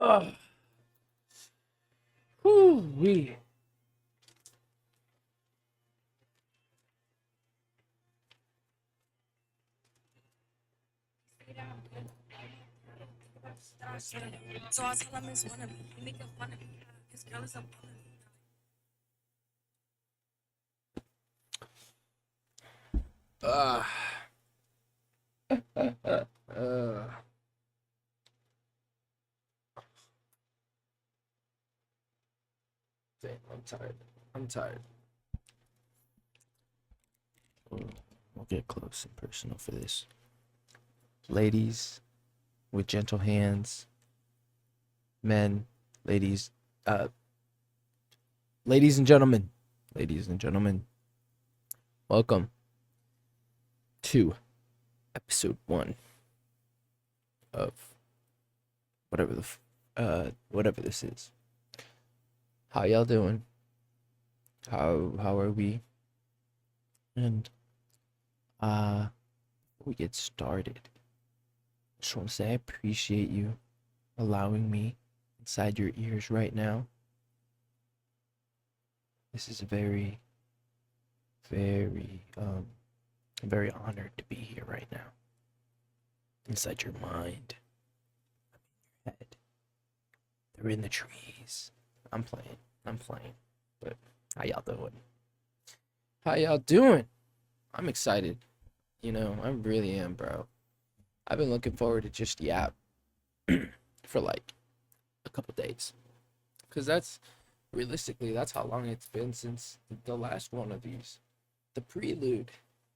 Oh, whoo wee. So I tell him it's one of me. He making fun of me. His girl is a woman. Uh, uh, Damn, I'm tired. I'm tired. We'll get close and personal for this. Ladies with gentle hands, men, ladies, uh, ladies ladies and gentlemen, welcome to episode 1 of whatever this is. How y'all doing? How are we? And before we get started, I just want to say I appreciate you allowing me inside your ears right now. This is very, very honored to be here right now. Inside your mind, your head. They're in the trees. I'm playing. I'm playing. But how y'all doing? How y'all doing? I'm excited. I really am, bro. I've been looking forward to just the app for like a couple days. Because realistically, that's how long it's been since the last one of these. The prelude.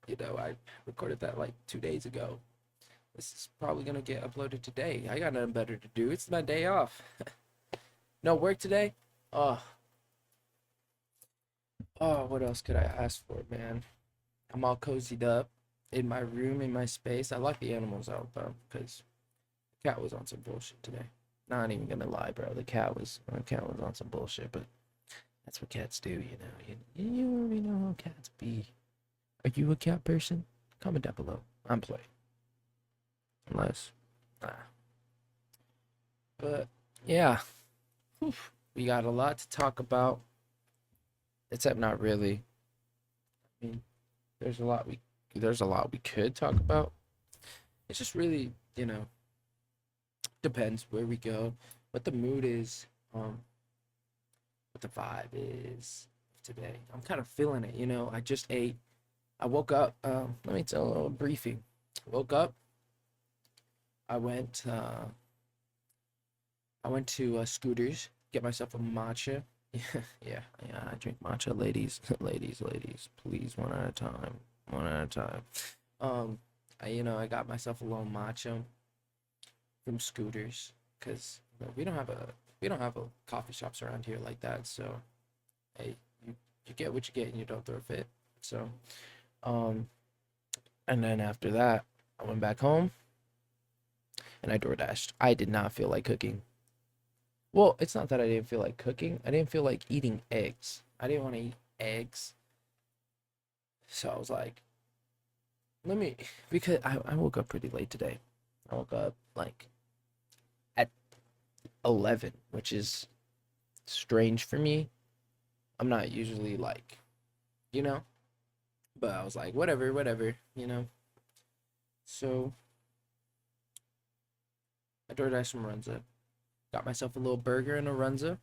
I recorded that like 2 days ago. This is probably going to get uploaded today. I got nothing better to do. It's my day off. No work today? Oh, what else could I ask for, man? I'm all cozied up in my room, in my space. I locked the animals out, though, because the cat was on some bullshit today. Not even gonna lie, bro. The cat was on some bullshit, but that's what cats do, you know. You already know how cats be. Are you a cat person? Comment down below. I'm playing. Unless, nah. But yeah, whew, we got a lot to talk about. Except not really. I mean, there's a lot we could talk about. It's just really, depends where we go, what the mood is, what the vibe is today. I'm kind of feeling it. I just ate. I woke up. Let me tell a little briefing. Woke up. I went. I went to Scooters, get myself a matcha. Yeah. I drink matcha, ladies, ladies. Please, one at a time. One at a time. Um, I got myself a little matcha from Scooters because we don't have a coffee shops around here like that. So hey, you get what you get and you don't throw a fit. So um, and then after that, I went back home and I DoorDashed. I did not feel like cooking. Well, it's not that I didn't feel like cooking. I didn't feel like eating eggs. I didn't want to eat eggs. So I was like, let me, because I woke up pretty late today. I woke up like at 11, which is strange for me. I'm not usually like, you know, but I was like, whatever. So I DoorDashed some Runza. Got myself a little burger and a Runza.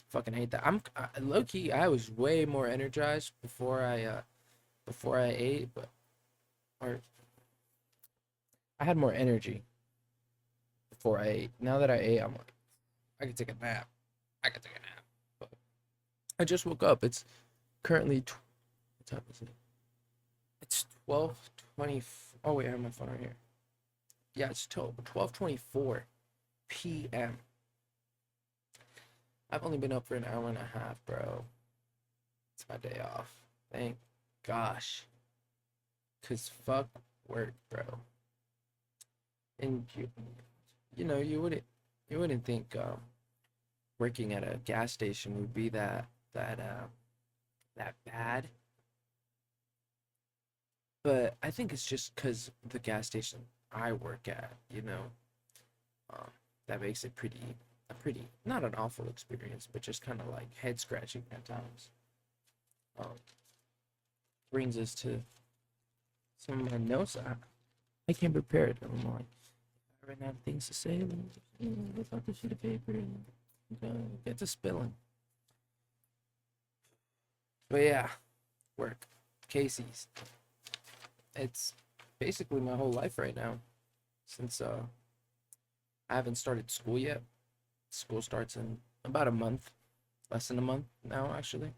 Fucking hate that. Low key. I was way more energized before I ate, but or I had more energy before I ate. Now that I ate, I'm like, I could take a nap. I could take a nap. But I just woke up. It's currently what time is it? It's 12:20. Oh wait, I have my phone right here. Yeah, it's 12:24 p.m. I've only been up for an hour and a half, bro. It's my day off. Thank gosh. Cause fuck work, bro. And you wouldn't think working at a gas station would be that bad. But I think it's just because the gas station I work at, um, that makes it pretty not an awful experience, but just kind of like head scratching at times. Um, Brings us to some of my notes. I came prepared. I'm like, I ran out of things to say. Let me just whip out the sheet of paper and get to spilling. But yeah, work. Casey's. It's basically my whole life right now. Since I haven't started school yet. School starts in about a month. Less than a month now, actually.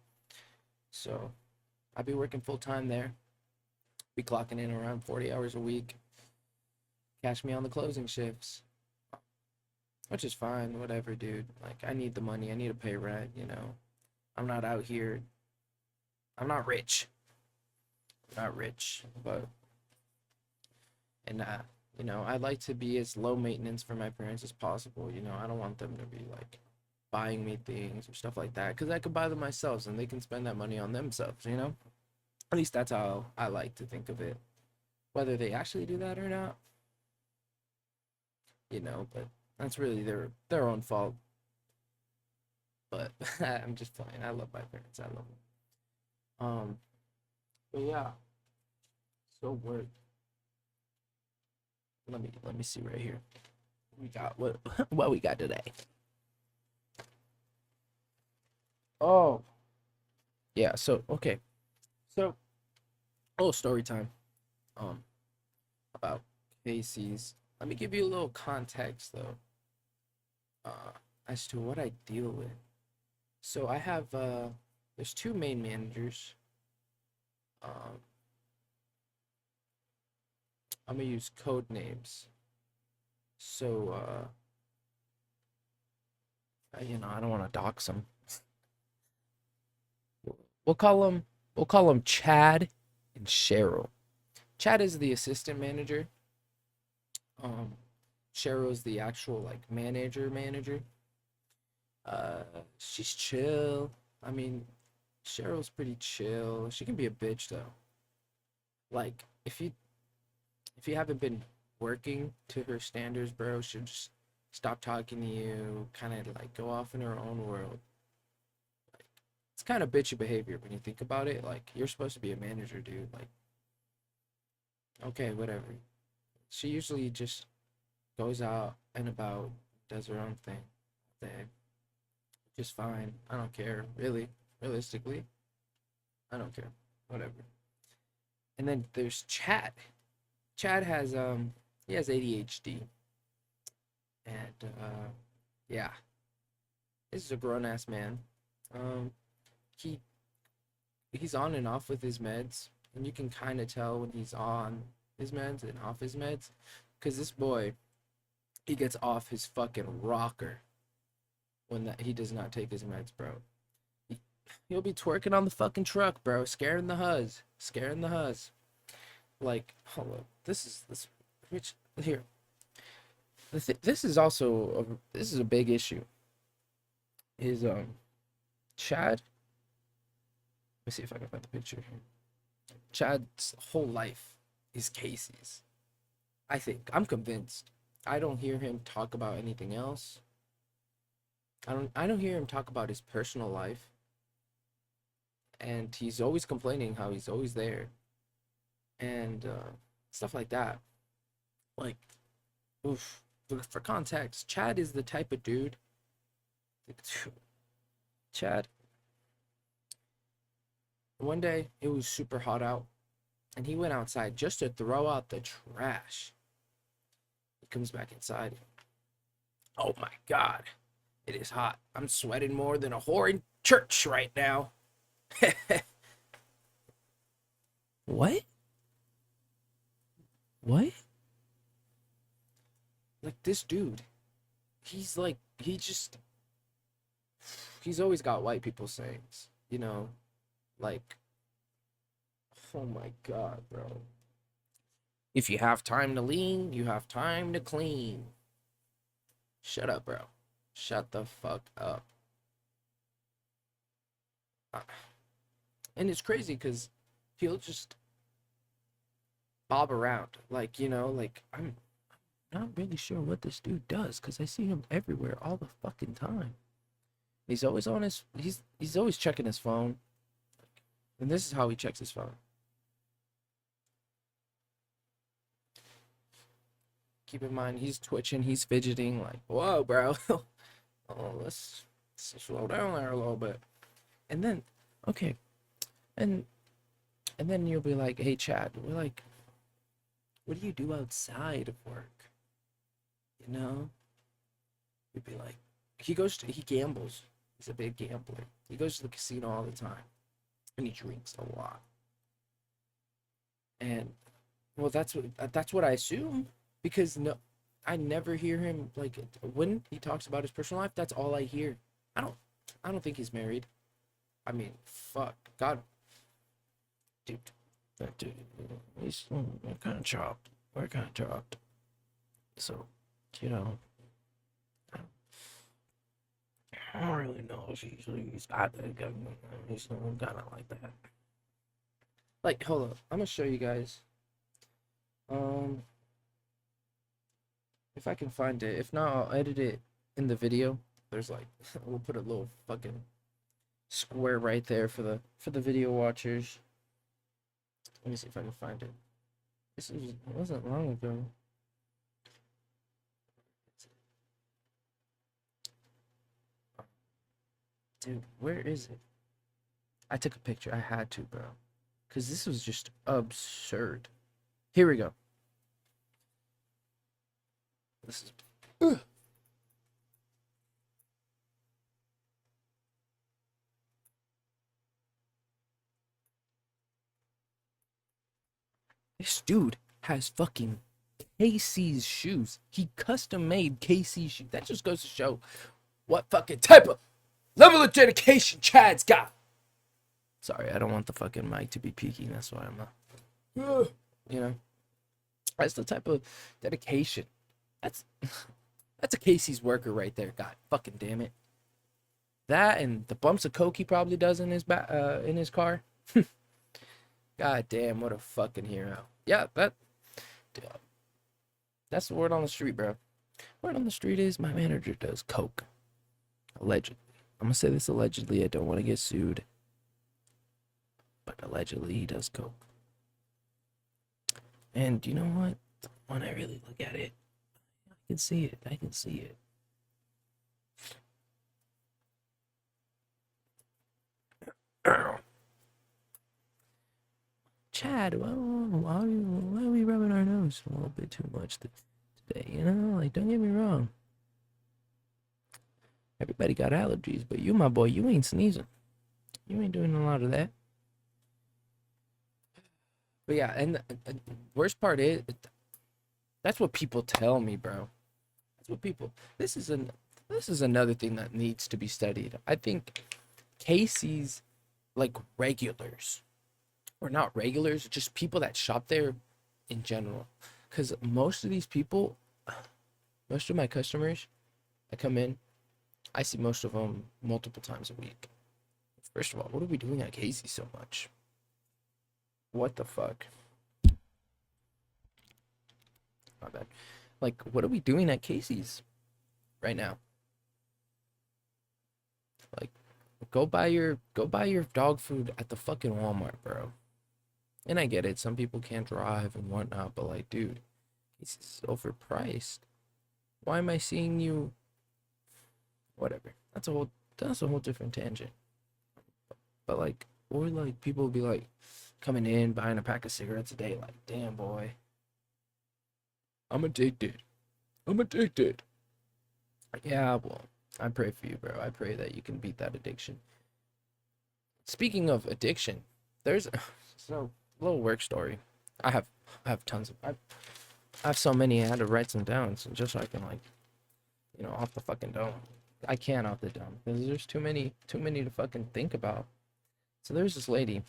So I'll be working full time there. Be clocking in around 40 hours a week. Catch me on the closing shifts. Which is fine, whatever, dude. Like, I need the money. I need to pay rent, you know. I'm not out here. I'm not rich. I'm not rich, but and you know, I like to be as low maintenance for my parents as possible. You know, I don't want them to be like buying me things or stuff like that because I could buy them myself and they can spend that money on themselves. You know, at least that's how I like to think of it. Whether they actually do that or not, you know, but that's really their own fault. But I'm just playing. I love my parents. I love them. But yeah. So work. Let me see right here. We got what what we got today. Oh yeah. So okay. So a little story time. Um, about Casey's. Let me give you a little context though. As to what I deal with. So I have there's two main managers. Um, I'm gonna use code names. So you know, I don't want to dox them. We'll call them Chad and Cheryl. Chad is the assistant manager. Um, Cheryl's the actual like manager. Uh, she's chill. I mean, Cheryl's pretty chill. She can be a bitch though. Like if you haven't been working to her standards, bro, she'll just stop talking to you, kind of like go off in her own world. It's kind of bitchy behavior when you think about it. Like you're supposed to be a manager, dude. Like okay, whatever. She usually just goes out and about, does her own thing. They just fine. I don't care, really. Realistically, I don't care. Whatever. And then there's Chad. Chad has he has ADHD. And yeah, this is a grown ass man. Um he he's on and off with his meds, and you can kind of tell when he's on his meds and off his meds, because this boy, he gets off his fucking rocker when that he does not take his meds, bro. He, he'll be twerking on the fucking truck, bro, scaring the huzz. Like, hold up, this which here. This is also this is a big issue. Is Chad? Let me see if I can find the picture here. Chad's whole life is Casey's. I think. I'm convinced. I don't hear him talk about anything else. I don't hear him talk about his personal life. And he's always complaining how he's always there. And stuff like that. Like, oof. For context, Chad is the type of dude. Chad. One day it was super hot out, and he went outside just to throw out the trash. He comes back inside. Oh my God, it is hot. I'm sweating more than a whore in church right now. What? What? Like this dude, he's like, he's always got white people sayings, you know, like, oh my God, bro. If you have time to lean, you have time to clean. Shut up, bro. Shut the fuck up. And it's crazy because he'll just bob around. Like, you know, like not really sure what this dude does because I see him everywhere all the fucking time. He's always on his he's always checking his phone. And this is how he checks his phone. Keep in mind he's twitching, he's fidgeting like, whoa, bro. Oh, let's slow down there a little bit. And then, okay, and then you'll be like, hey, Chad, we're like, what do you do outside of work? You know? You'd be like, he gambles. He's a big gambler. He goes to the casino all the time, and he drinks a lot. And well, that's what I assume because no, I never hear him like when he talks about his personal life. That's all I hear. I don't I don't think he's married. I mean, fuck, God, dude, that dude, we're kind of chopped. We're kind of chopped. So, you know, I don't really know if he's got that. He's kind of like that. Like, hold up, I'm gonna show you guys. Um, if I can find it. If not, I'll edit it in the video. There's like, we'll put a little fucking square right there for the video watchers. Let me see if I can find it. It wasn't long ago. Dude, where is it? I took a picture. I had to, bro. Because this was just absurd. Here we go. This is... Ugh. This dude has fucking KC's shoes. He custom made KC's shoes. That just goes to show what fucking type of level of dedication Chad's got. Sorry, I don't want the fucking mic to be peaking. That's why I'm not. You know, that's the type of dedication. That's a Casey's worker right there. God fucking damn it. That and the bumps of coke he probably does in his car. God damn, what a fucking hero. Yeah, that's the word on the street, bro. Word on the street is my manager does coke. Allegedly. I'm gonna say this allegedly. I don't want to get sued. But allegedly he does coke. And you know what? When I really look at it, I can see it. I can see it. Chad, well, why are we rubbing our nose a little bit too much today? You know, like, don't get me wrong. Everybody got allergies, but you, my boy, you ain't sneezing. You ain't doing a lot of that. But yeah, and the worst part is, that's what people tell me, bro. That's what people. This is another thing that needs to be studied. I think Casey's like regulars, or not regulars, just people that shop there in general. Because most of these people, most of my customers that come in, I see most of them multiple times a week. First of all, what are we doing at Casey's so much? What the fuck? My bad. Like, what are we doing at Casey's right now? Like, go buy your dog food at the fucking Walmart, bro. And I get it, some people can't drive and whatnot, but like, dude, Casey's is overpriced. Why am I seeing you? Whatever. That's a whole different tangent. But like, or like people would be like coming in buying a pack of cigarettes a day, like, damn boy, I'm addicted. I'm addicted. Yeah, well, I pray for you, bro. I pray that you can beat that addiction. Speaking of addiction, there's so little work story. I have tons of I have so many I had to write some down so just so I can like, you know, off the fucking dome. I can't off the dome because there's too many to fucking think about. So there's this lady.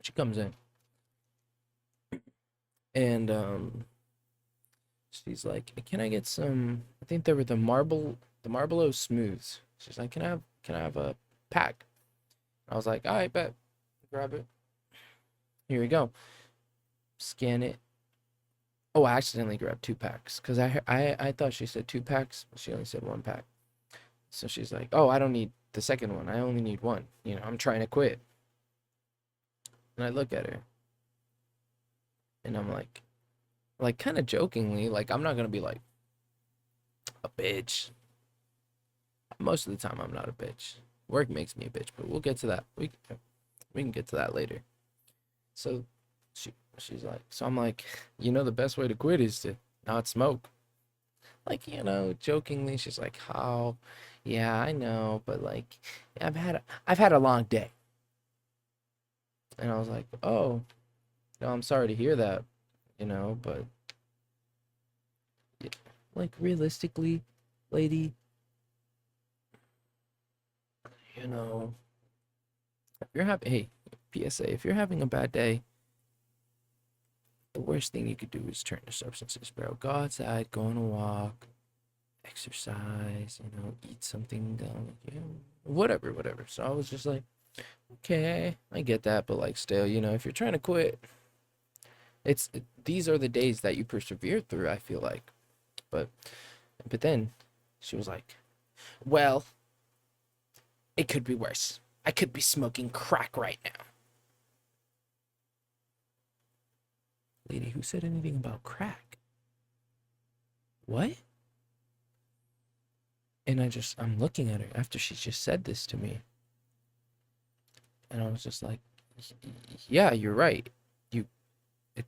She comes in and she's like, "Can I get some?" I think they were the Marlboro Smooths. She's like, "Can I have a pack?" I was like, "All right, bet." Grab it. Here we go. Scan it. Oh, I accidentally grabbed 2 packs because I thought she said 2 packs. She only said 1 pack. So she's like, "Oh, I don't need the second one. I only need one. You know, I'm trying to quit." And I look at her and I'm like kind of jokingly, like I'm not gonna be like a bitch. Most of the time, I'm not a bitch. Work makes me a bitch, but we'll get to that. We can get to that later. So she's like, so I'm like, you know, the best way to quit is to not smoke. Like, you know, jokingly, she's like, how? Yeah, I know, but like, I've had a long day. And I was like, oh, no, I'm sorry to hear that, you know, but like realistically, lady, you know, if you're having, hey, PSA, if you're having a bad day, the worst thing you could do is turn to substances, bro. Go outside, go on a walk, exercise, you know, eat something, you know, whatever. So I was just like, okay, I get that, but like, still, you know, if you're trying to quit, these are the days that you persevere through. I feel like, but then she was like, well, it could be worse. I could be smoking crack right now. Lady, who said anything about crack? What? And I'm looking at her after she just said this to me. And I was just like, yeah, you're right. You, it,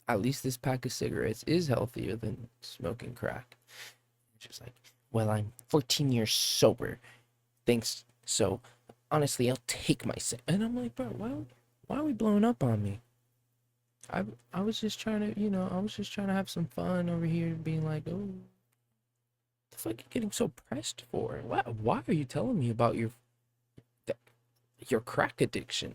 at least this pack of cigarettes is healthier than smoking crack. She's like, well, I'm 14 years sober. Thanks. So honestly, I'll take my sin. And I'm like, bro, why are we blowing up on me? I was just trying to, you know, I was just trying to have some fun over here, being like, oh, the fuck you getting so pressed for? Why are you telling me about your crack addiction?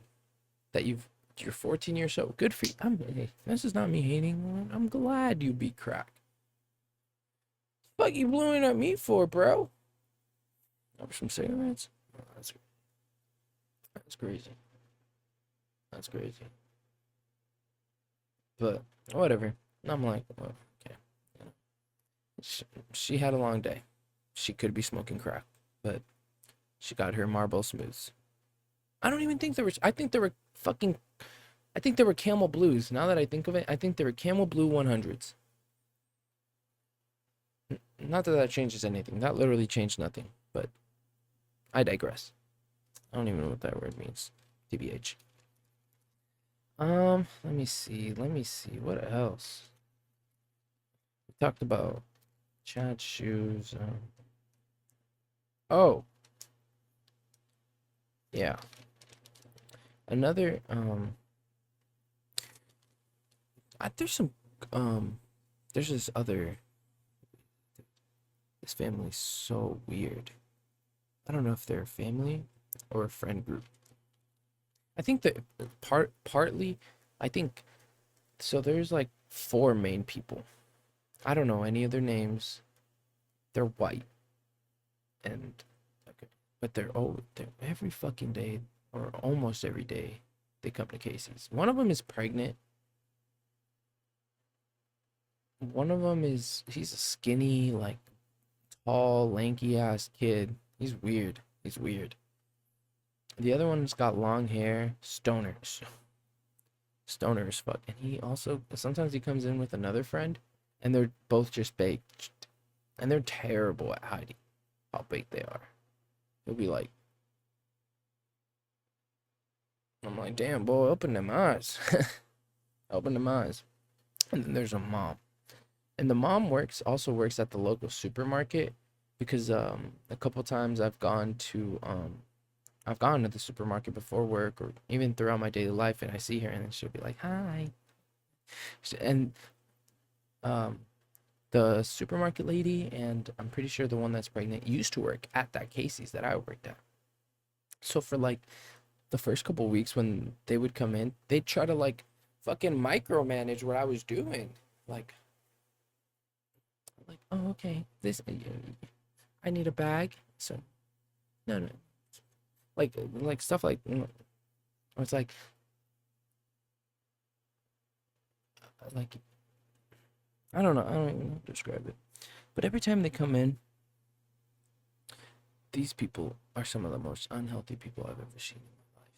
That you're 14 years old. Good for you. Hey, this is not me hating. I'm glad you beat crack. Fuck you blowing at me for, bro? Over some cigarettes? Oh, that's crazy. That's crazy. But whatever. I'm like, well, okay. You know, she had a long day. She could be smoking crack, but she got her Marlboro Smooths. I don't even think there was. I think there were fucking. I think there were Camel Blues. Now that I think of it, I think there were Camel Blue 100s. Not that that changes anything. That literally changed nothing. But I digress. I don't even know what that word means. TBH. Let me see. Let me see. What else? We talked about Chad shoes. Oh, yeah. Another there's some um there's this family's so weird. I don't know if they're a family or a friend group. I think that partly I think so there's like 4 main people. I don't know any of their names. They're white and okay, but they're every fucking day or almost every day they come to Casey's. One of them is pregnant. One of them he's a skinny, like tall, lanky ass kid. He's weird. He's weird. The other one's got long hair, stoner as fuck. And he also sometimes he comes in with another friend, and they're both just baked, and they're terrible at hiding how baked they are. He'll be like, I'm like, damn boy, open them eyes, open them eyes. And then there's a mom, and the mom also works at the local supermarket because a couple times I've gone to the supermarket before work or even throughout my daily life, and I see her, and then she'll be like, "Hi," and um, the supermarket lady, and I'm pretty sure the one that's pregnant used to work at that Casey's that I worked at. So for like the first couple weeks when they would come in, they'd try to like fucking micromanage what I was doing, like, oh okay, I need a bag, so no, like stuff like it's like I don't know. I don't even know how to describe it. But every time they come in, these people are some of the most unhealthy people I've ever seen in my life.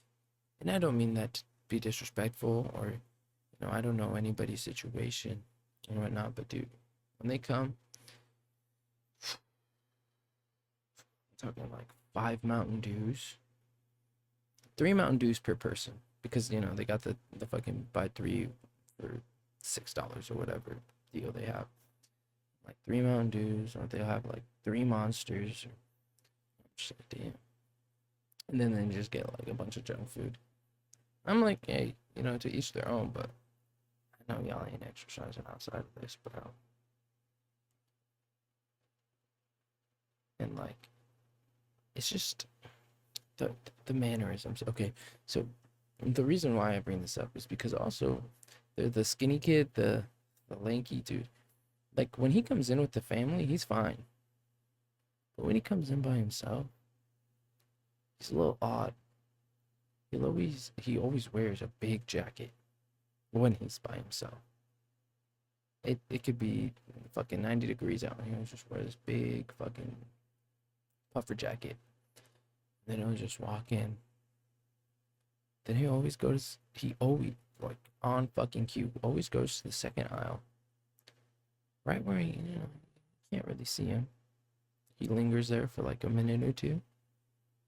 And I don't mean that to be disrespectful or, I don't know anybody's situation and whatnot, but dude, when they come, I'm talking like 5 Mountain Dews, 3 Mountain Dews per person because, they got the fucking buy three for $6 or whatever deal they have. Like 3 Mountain Dews, or they'll have like 3 Monsters. Or, just like, damn. And then they just get like a bunch of junk food. I'm like, hey, to each their own, but I know y'all ain't exercising outside of this, bro. And like, it's just the the mannerisms. Okay, so the reason why I bring this up is because also the skinny kid, the lanky dude, like when he comes in with the family, he's fine. But when he comes in by himself, he's a little odd. He always wears a big jacket when he's by himself. It could be fucking 90 degrees out here. He'll just wear this big fucking puffer jacket. Then he'll just walk in. Then he always, like, on fucking cue, always goes to the second aisle. Right where can't really see him. He lingers there for like a minute or two.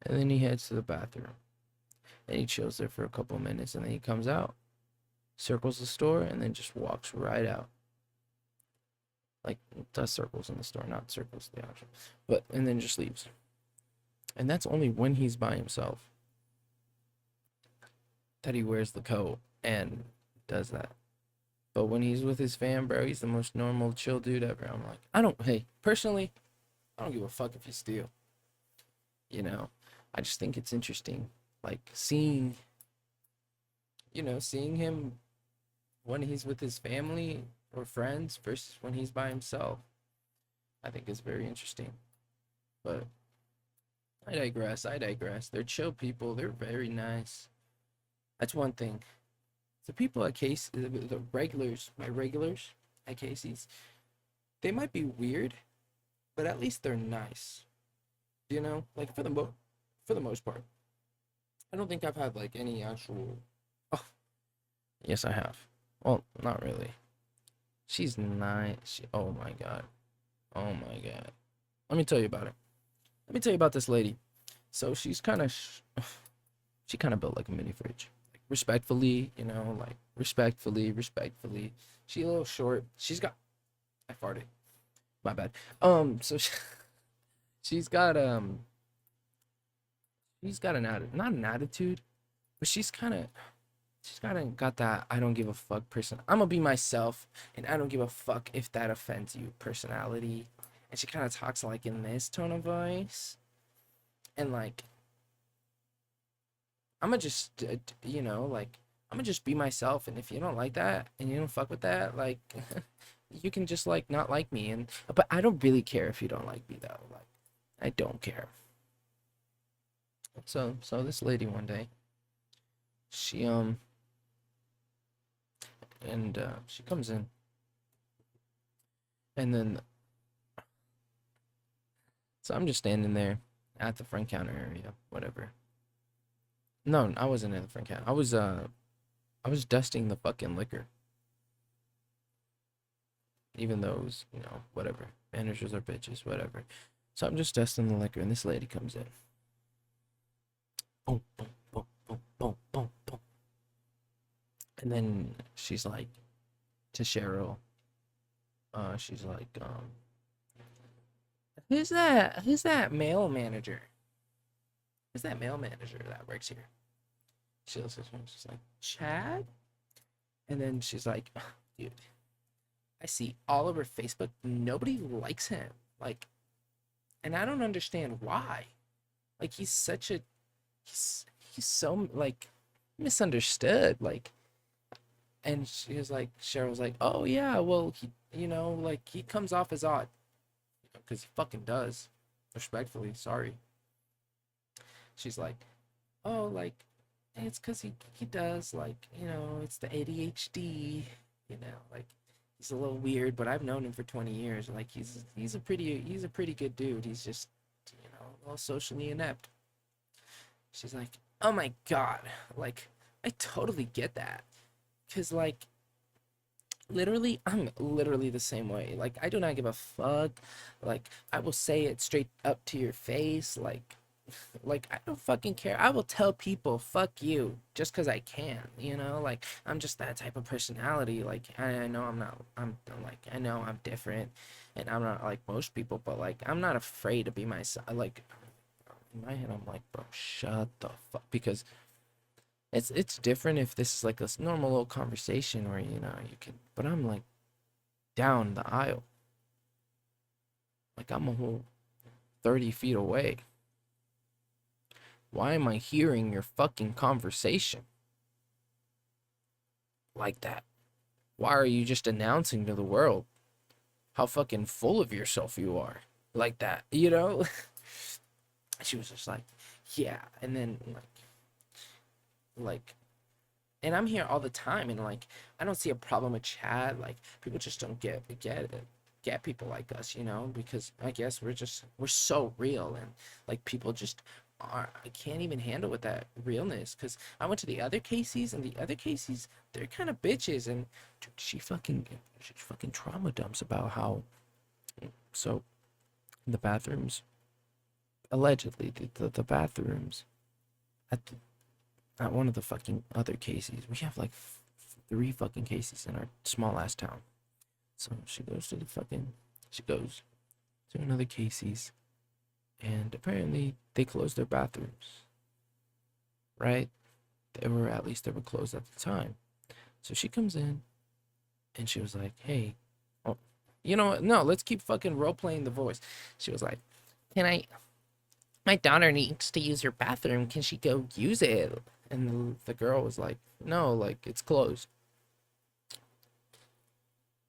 And then he heads to the bathroom. And he chills there for a couple of minutes. And then he comes out, circles the store, and then just walks right out. Like, does circles in the store, not circles the option. And then just leaves. And that's only when he's by himself that he wears the coat and does that. But when he's with his fam, bro, he's the most normal, chill dude ever. I'm like, personally, I don't give a fuck if you steal. I just think it's interesting. Like, seeing him when he's with his family or friends versus when he's by himself, I think is very interesting. But I digress. They're chill people. They're very nice. That's one thing. The people at the regulars, my regulars at Casey's, they might be weird, but at least they're nice. Like for the most part. I don't think I've had like any actual. Oh, yes, I have. Well, not really. She's nice. Oh my god. Oh my god. Let me tell you about it. Let me tell you about this lady. So she's kind of, she kind of built like a mini fridge. Like respectfully, like respectfully. She a little short. I farted. My bad. So she's got not an attitude, but she's kind of got that I don't give a fuck person. I'm gonna be myself, and I don't give a fuck if that offends you personality. And she kind of talks like in this tone of voice, and like I'm gonna just like I'm gonna just be myself. And if you don't like that and you don't fuck with that, like you can just like not like me. And but I don't really care if you don't like me though. Like I don't care. So this lady one day, she she comes in, and then so I'm just standing there at the front counter area, whatever. No, I wasn't in the front counter. I was dusting the fucking liquor, even though it was, whatever. Managers are bitches, whatever. So I'm just dusting the liquor, and this lady comes in. Boom, boom, boom, boom, boom, boom, boom. And then she's like to Cheryl, she's like, who's that? Who's that male manager? Who's that male manager that works here? She looks at him, she's like, Chad? And then she's like, dude, I see all over Facebook, nobody likes him. Like, and I don't understand why. Like, he's so, like, misunderstood. Like, and she was like, Cheryl was like, oh, yeah, well, like, he comes off as odd. Because he fucking does. Respectfully, sorry. She's like, oh, like, it's because he does, like, it's the ADHD, like, He's a little weird, but I've known him for 20 years. Like he's a pretty good dude. He's just, a little socially inept. She's like, "Oh my god." Like I totally get that. Cuz like literally I'm literally the same way. Like I do not give a fuck. Like I will say it straight up to your face. Like I don't fucking care. I will tell people fuck you just because I can, like I'm just that type of personality. Like I know I'm like I know I'm different and I'm not like most people, but like I'm not afraid to be myself. Like in my head I'm like, bro, shut the fuck, because it's different if this is like this normal little conversation where you can, but I'm like down the aisle. Like I'm a whole 30 feet away. Why am I hearing your fucking conversation like that? Why are you just announcing to the world how fucking full of yourself you are like that, She was just like, yeah. And then like, and I'm here all the time, and like, I don't see a problem with Chad. Like, people just don't get people like us, because I guess we're so real, and like people just are. I can't even handle with that realness, because I went to the other Casey's, and the other Casey's, they're kind of bitches, and dude, she fucking trauma dumps about how, so the bathrooms, allegedly the bathrooms at at one of the fucking other Casey's. We have like three fucking Casey's in our small ass town. So she goes to another Casey's, and apparently they closed their bathrooms, right? At least they were closed at the time. So she comes in, and she was like, "Hey, oh, you know what? No, let's keep fucking role playing the voice." She was like, "Can I? My daughter needs to use your bathroom. Can she go use it?" And the girl was like, "No, like it's closed."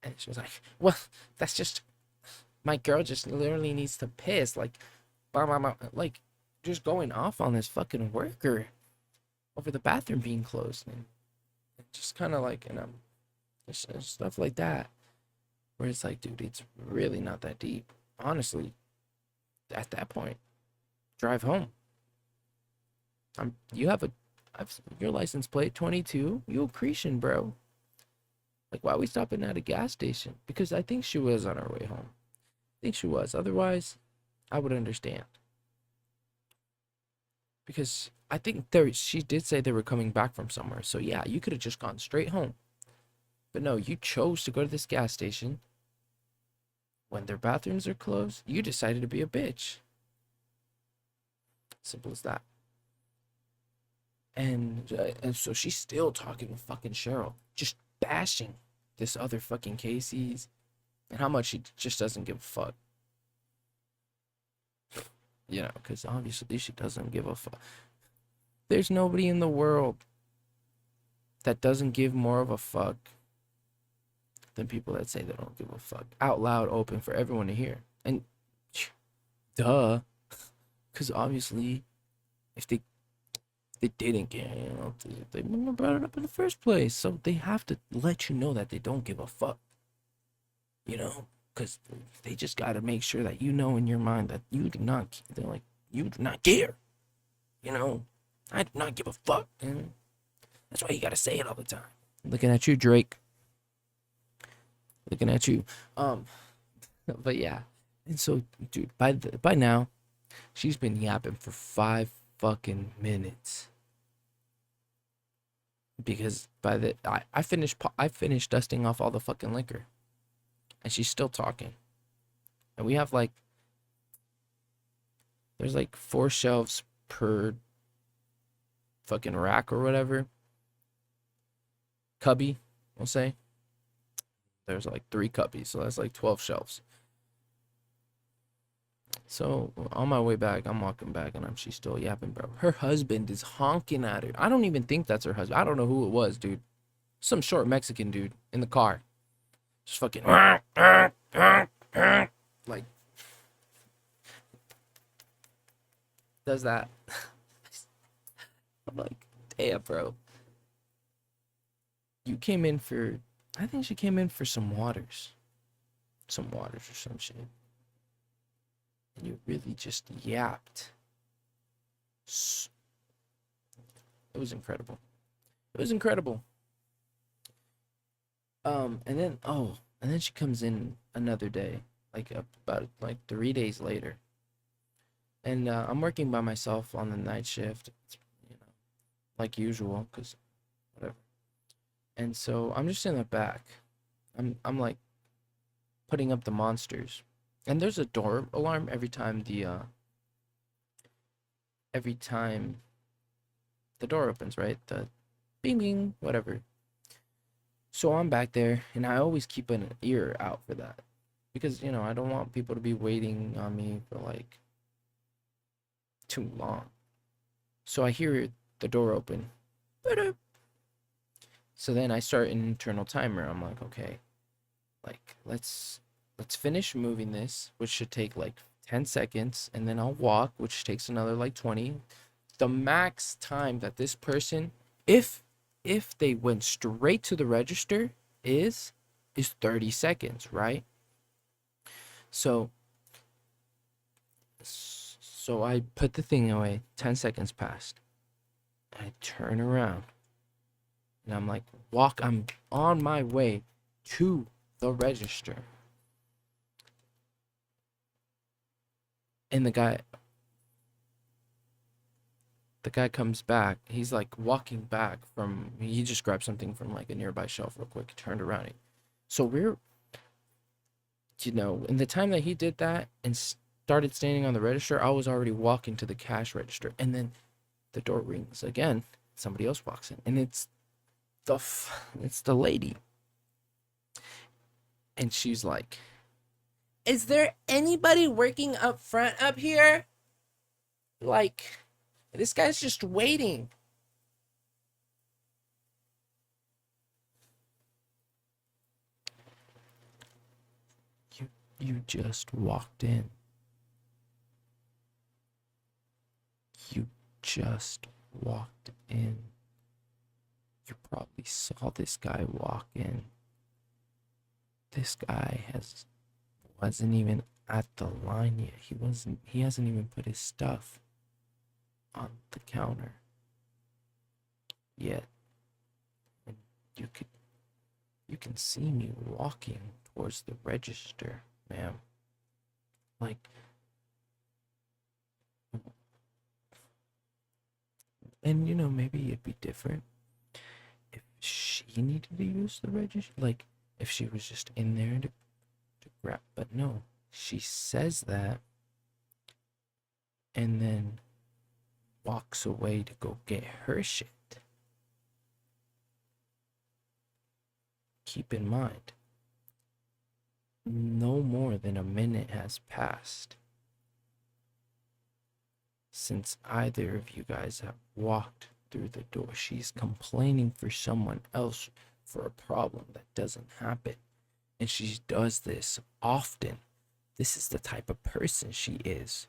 And she was like, "Well, that's just my girl just literally needs to piss." Like, blah, blah, blah, like just going off on this fucking worker over the bathroom being closed, and just kind of like, stuff like that, where it's like, dude, it's really not that deep. Honestly, at that point, drive home. You have your license plate 22. You accretion, bro. Like, why are we stopping at a gas station? Because I think she was on her way home. I think she was. Otherwise, I would understand. Because I think she did say they were coming back from somewhere. So yeah, you could have just gone straight home. But no, you chose to go to this gas station when their bathrooms are closed. You decided to be a bitch. Simple as that. And so she's still talking with fucking Cheryl, just bashing this other fucking Casey's, and how much she just doesn't give a fuck. Because obviously she doesn't give a fuck. There's nobody in the world that doesn't give more of a fuck than people that say they don't give a fuck. Out loud, open for everyone to hear. And duh. Because obviously, if they didn't care, they wouldn't have brought it up in the first place. So they have to let you know that they don't give a fuck. Because they just got to make sure that in your mind that you do not, they're like, you do not care. I do not give a fuck. And that's why you got to say it all the time. Looking at you, Drake. Looking at you. But yeah. And so, dude, by now, she's been yapping for 5 fucking minutes. Because I finished dusting off all the fucking liquor. And she's still talking. And we have there's 4 shelves per fucking rack or whatever. Cubby, we'll say. There's 3 cubbies, so that's 12 shelves. So on my way back, I'm walking back, and she's still yapping, bro. Her husband is honking at her. I don't even think that's her husband. I don't know who it was, dude. Some short Mexican dude in the car. Just fucking like does that. I'm like, damn, bro. You came in for I think she came in for some waters. Some waters or some shit. And you really just yapped. It was incredible. It was incredible. And then she comes in another day, like about like 3 days later. And I'm working by myself on the night shift, you know, like usual, cause whatever. And so I'm just in the back. I'm like putting up the monsters, and there's a door alarm every time the door opens, right? The bing bing whatever. So I'm back there, and I always keep an ear out for that because I don't want people to be waiting on me for like too long. So I hear the door open. So then I start an internal timer. I'm like, okay, like let's finish moving this, which should take like 10 seconds, and then I'll walk, which takes another like 20. The max time that this person, if they went straight to the register, is 30 seconds, right? So I put the thing away. 10 seconds passed. I turn around and I'm like, I'm on my way to the register. And the guy comes back. He's like walking back he just grabbed something from like a nearby shelf real quick, turned around. So we're, in the time that he did that and started standing on the register, I was already walking to the cash register. And then the door rings again. Somebody else walks in, and it's the lady. And she's like, "Is there anybody working up front up here? Like, this guy's just waiting." You just walked in. You just walked in. You probably saw this guy walk in. This guy wasn't even at the line yet. He hasn't even put his stuff on the counter yet. And you can see me walking towards the register, ma'am. Like, and maybe it'd be different if she needed to use the register, like if she was just in there to grab. But no, she says that and then walks away to go get her shit. Keep in mind, no more than a minute has passed since either of you guys have walked through the door. She's complaining for someone else for a problem that doesn't happen. And she does this often. This is the type of person she is.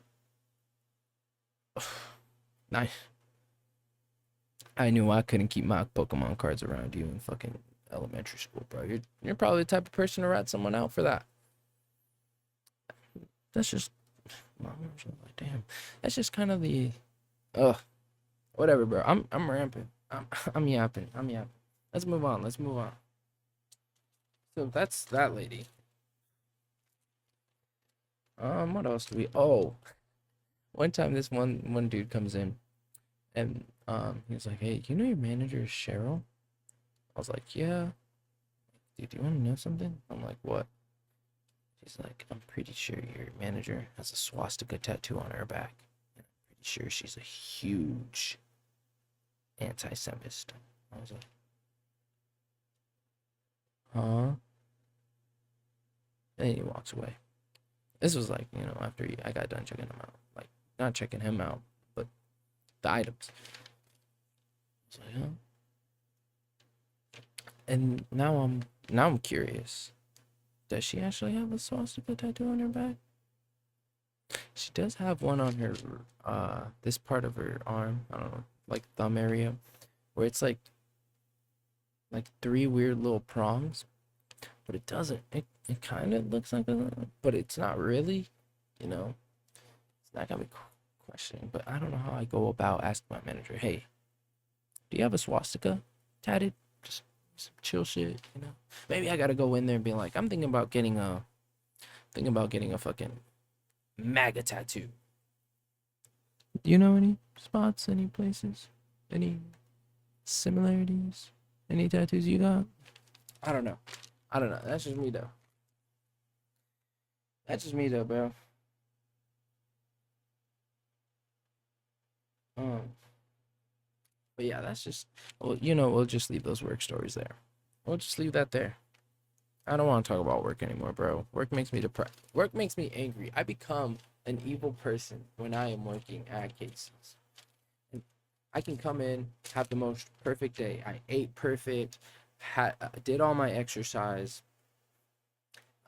I knew I couldn't keep my Pokemon cards around you in fucking elementary school, bro. You're probably the type of person to rat someone out for that. That's just, like, damn. That's just kind of the, whatever, bro. I'm ramping. I'm yapping. Let's move on. So that's that lady. What else do we? Oh, one time this one dude comes in, and he's like, "Hey, you know your manager is Cheryl?" I was like, "Yeah." Dude, do you want to know something? I'm like, "What?" She's like, "I'm pretty sure your manager has a swastika tattoo on her back. And I'm pretty sure she's a huge anti-Semist." I was like, "Huh?" And he walks away. This was like, after I got done checking him out. Like, not checking him out, but the items. I was like, huh? And now I'm curious. Does she actually have a swastika tattoo on her back? She does have one on her this part of her arm, I don't know, like thumb area, where it's like three weird little prongs, but it doesn't. It kind of looks like a, but it's not really. You know, it's not gonna be questioning. But I don't know how I go about asking my manager, hey, do you have a swastika tatted? Just some chill shit, you know. Maybe I gotta go in there and be like, I'm thinking about getting a fucking MAGA tattoo. Do you know any spots, any places, any similarities, any tattoos you got? I don't know. I don't know. That's just me though. That's just me though, bro. Um, but yeah, that's just. Well, you know, we'll just leave those work stories there. We'll just leave that there. I don't want to talk about work anymore, bro. Work makes me depressed. Work makes me angry. I become an evil person when I am working at Casey's. And I can come in, have the most perfect day. I ate perfect, did all my exercise.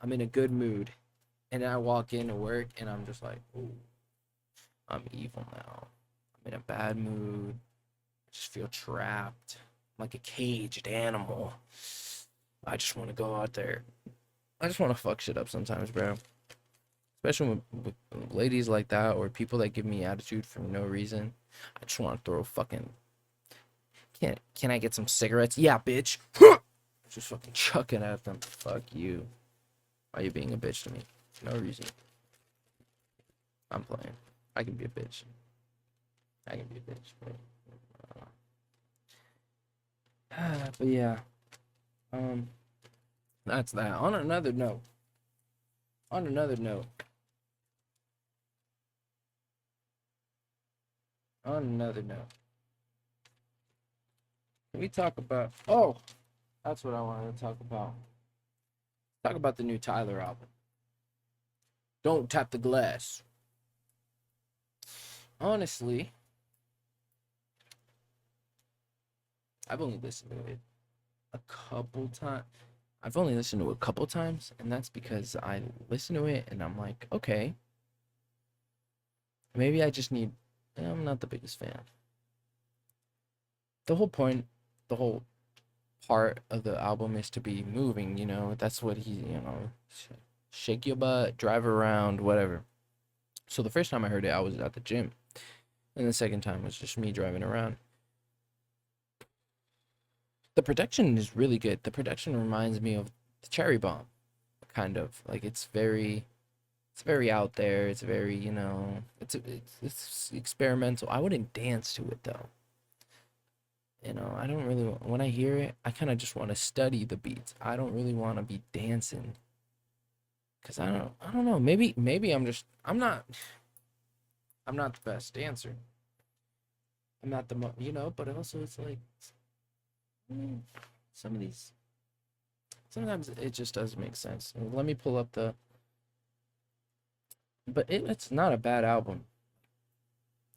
I'm in a good mood, and then I walk into work and I'm just like, ooh, I'm evil now. I'm in a bad mood. I just feel trapped, like a caged animal. I just want to go out there. I just want to fuck shit up sometimes, bro. Especially with ladies like that or people that give me attitude for no reason. I just want to throw fucking. Can I get some cigarettes? Yeah, bitch. Just fucking chucking at them. Fuck you. Why are you being a bitch to me? No reason. I'm playing. I can be a bitch. I can be a bitch. But yeah. That's that. On another note. On another note. On another note. Can we talk about? Oh, that's what I wanted to talk about. Talk about the new Tyler album. Don't tap the glass. Honestly, I've only listened to it a couple times. I've only listened to it a couple times, and that's because I listen to it and I'm like, okay, maybe I just need. I'm not the biggest fan. The whole point, the whole part of the album is to be moving. You know, that's what shake your butt, drive around, whatever. So the first time I heard it, I was at the gym, and the second time was just me driving around. The production is really good. The production reminds me of the Cherry Bomb, kind of like it's very out there. It's very it's experimental. I wouldn't dance to it though. You know, I don't really when I hear it, I kind of just want to study the beats. I don't really want to be dancing because I don't know. Maybe I'm not the best dancer. I'm not the but also it's like mm, some of these sometimes it just doesn't make sense. Let me pull up but it's not a bad album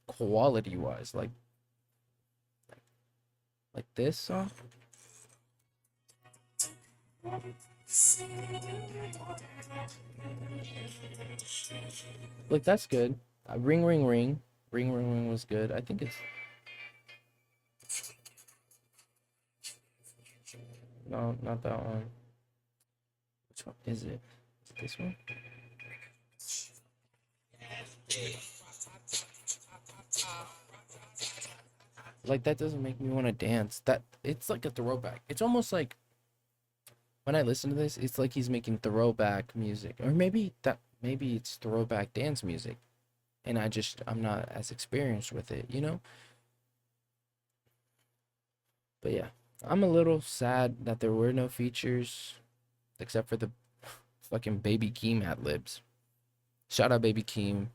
quality wise. Like this song, like that's good. Ring ring ring, ring ring ring was good. I think it's no, not that one. Which one is it? Is it this one? Like that doesn't make me want to dance. That it's like a throwback. It's almost like when I listen to this, it's like he's making throwback music, or maybe it's throwback dance music, and I'm not as experienced with it, you know. But yeah, I'm a little sad that there were no features except for the fucking Baby Keem ad libs. Shout out Baby Keem.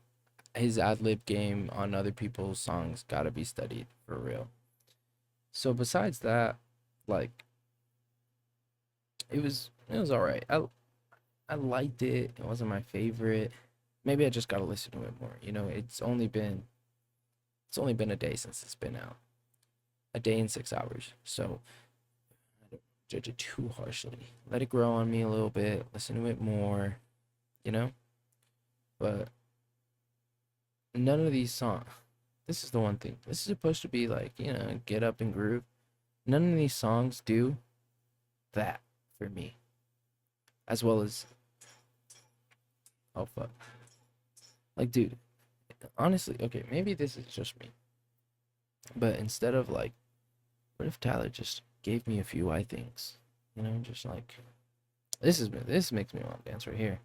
His ad lib game on other people's songs gotta be studied for real. So besides that, like it was all right. I liked it. It wasn't my favorite. Maybe I just gotta listen to it more. You know, it's only been a day since it's been out. A day and 6 hours. So I don't judge it too harshly. Let it grow on me a little bit. Listen to it more. You know, but none of these songs. This is the one thing. This is supposed to be like get up and groove. None of these songs do that for me. as well as oh fuck, like dude, honestly, okay, maybe this is just me, but instead of like, what if Tyler just gave me a few I thinks, you know, just like this makes me want to dance right here.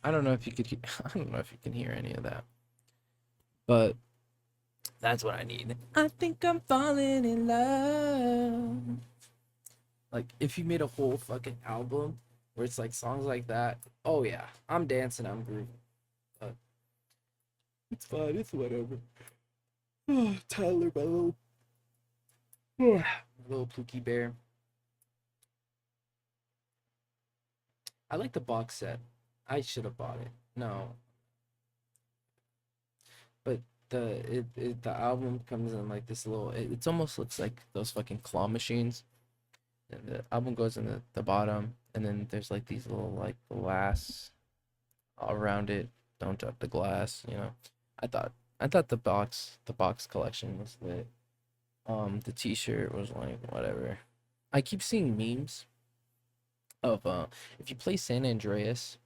I don't know if you could, I don't know if you can hear any of that, but that's what I need. I think I'm falling in love. Like if you made a whole fucking album where it's like songs like that, oh yeah, I'm dancing, I'm grooving. But it's fine, it's whatever. Oh, Tyler, my little Pookie Bear. I like the box set. I should have bought it. No, but the album comes in like this little. It's almost looks like those fucking claw machines. And the album goes in the bottom, and then there's like these little like glass all around it. Don't touch the glass, you know. I thought I thought the box collection was lit. The T-shirt was like whatever. I keep seeing memes of if you play San Andreas,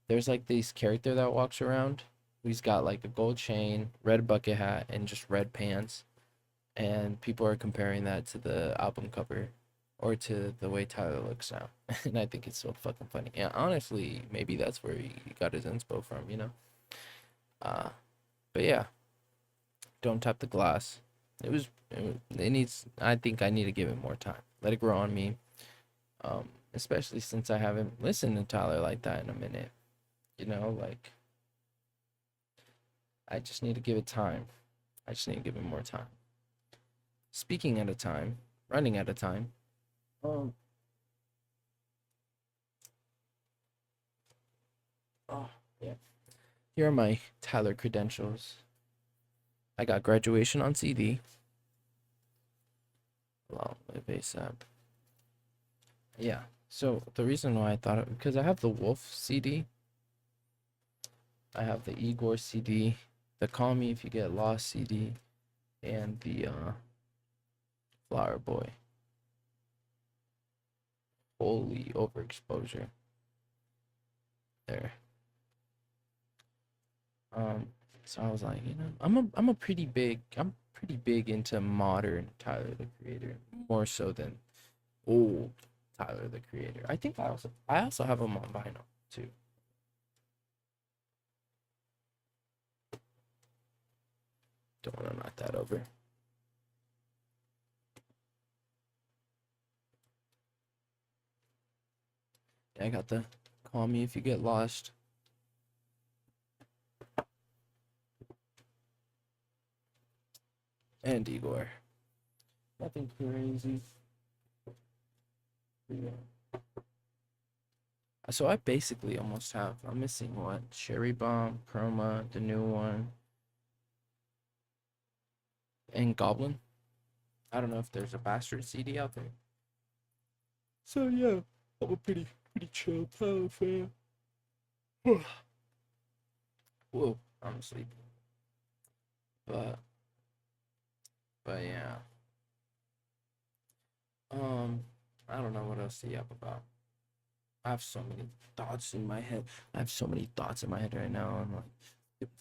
there's like this character that walks around. He's got like a gold chain, red bucket hat, and just red pants. And people are comparing that to the album cover or to the way Tyler looks now. And I think it's so fucking funny. Yeah, honestly, maybe that's where he got his inspo from, you know? Uh, but yeah, don't tap the glass. It needs, I think I need to give it more time. Let it grow on me. Especially since I haven't listened to Tyler like that in a minute. You know, like, I just need to give it time. I just need to give it more time. Speaking at a time, running at a time. Um, oh, yeah. Here are my Tyler credentials. I got graduation on CD. Long live ASAP. Yeah. So the reason why I thought it because I have the Wolf CD, I have the Igor CD, the Call Me If You Get Lost CD, and the Flower Boy. Holy overexposure. There. Um. So I was like, you know, I'm pretty big into modern Tyler the Creator, more so than old Tyler the Creator. I also have him on vinyl too. Don't want to knock that over. Yeah, I got the Call Me If You Get Lost. And Igor. Nothing crazy. Yeah. So I basically almost have. I'm missing what? Cherry Bomb, Chroma, the new one, and Goblin. I don't know if there's a Bastard CD out there. So yeah, I'm a pretty chill Tyler fan. Whoa, I'm sleepy. But yeah. Um, I don't know what else to yap about. I have so many thoughts in my head. I have so many thoughts in my head right now. I'm like,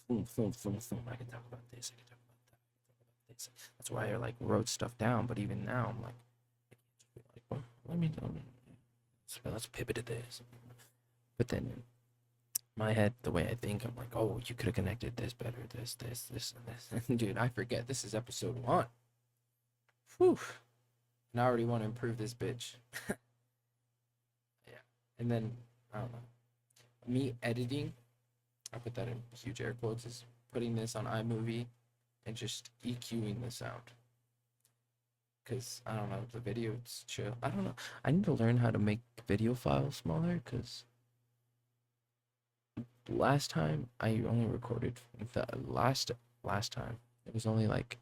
boom, boom, boom, boom. I can talk about this. I can talk about that. I can talk about this. That's why I like wrote stuff down. But even now, I'm like, well, let's pivot to this. But then in my head, the way I think, I'm like, oh, you could have connected this better. This, and this. And dude, I forget. This is episode 1. Whew. And I already want to improve this bitch. Yeah. And then I don't know. Me editing, I put that in huge air quotes, is putting this on iMovie and just EQing the sound. because I don't know, the video it's chill. I don't know. I need to learn how to make video files smaller because last time I only recorded the last time it was only like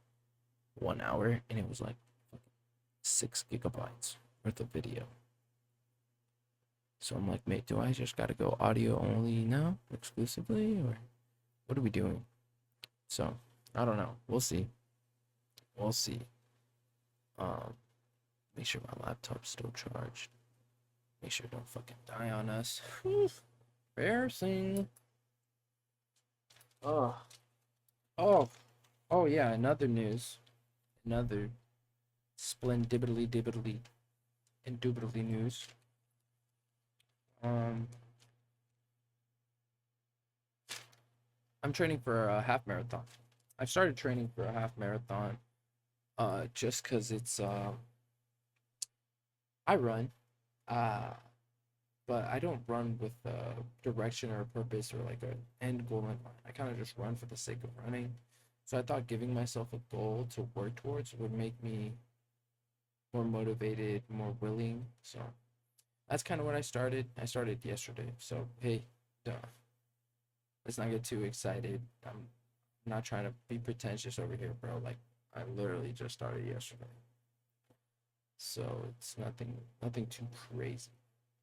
1 hour and it was like 6 GB worth of video. So I'm like, mate, do I just gotta go audio only now exclusively or what are we doing? So I don't know. We'll see. We'll see. Um, make sure my laptop's still charged. Make sure it don't fucking die on us. Embarrassing. Oh, oh, oh yeah. Another news. Another splendidly indubitably news. Um, I'm training for a half marathon. I've started training for a half marathon. Just cause it's I run. Uh, but I don't run with a direction or a purpose or like an end goal in mind. I kind of just run for the sake of running. So I thought giving myself a goal to work towards would make me more motivated, more willing. So that's kind of what I started. I started yesterday. So hey, duh. Let's not get too excited. I'm not trying to be pretentious over here, bro. Like I literally just started yesterday. So it's nothing too crazy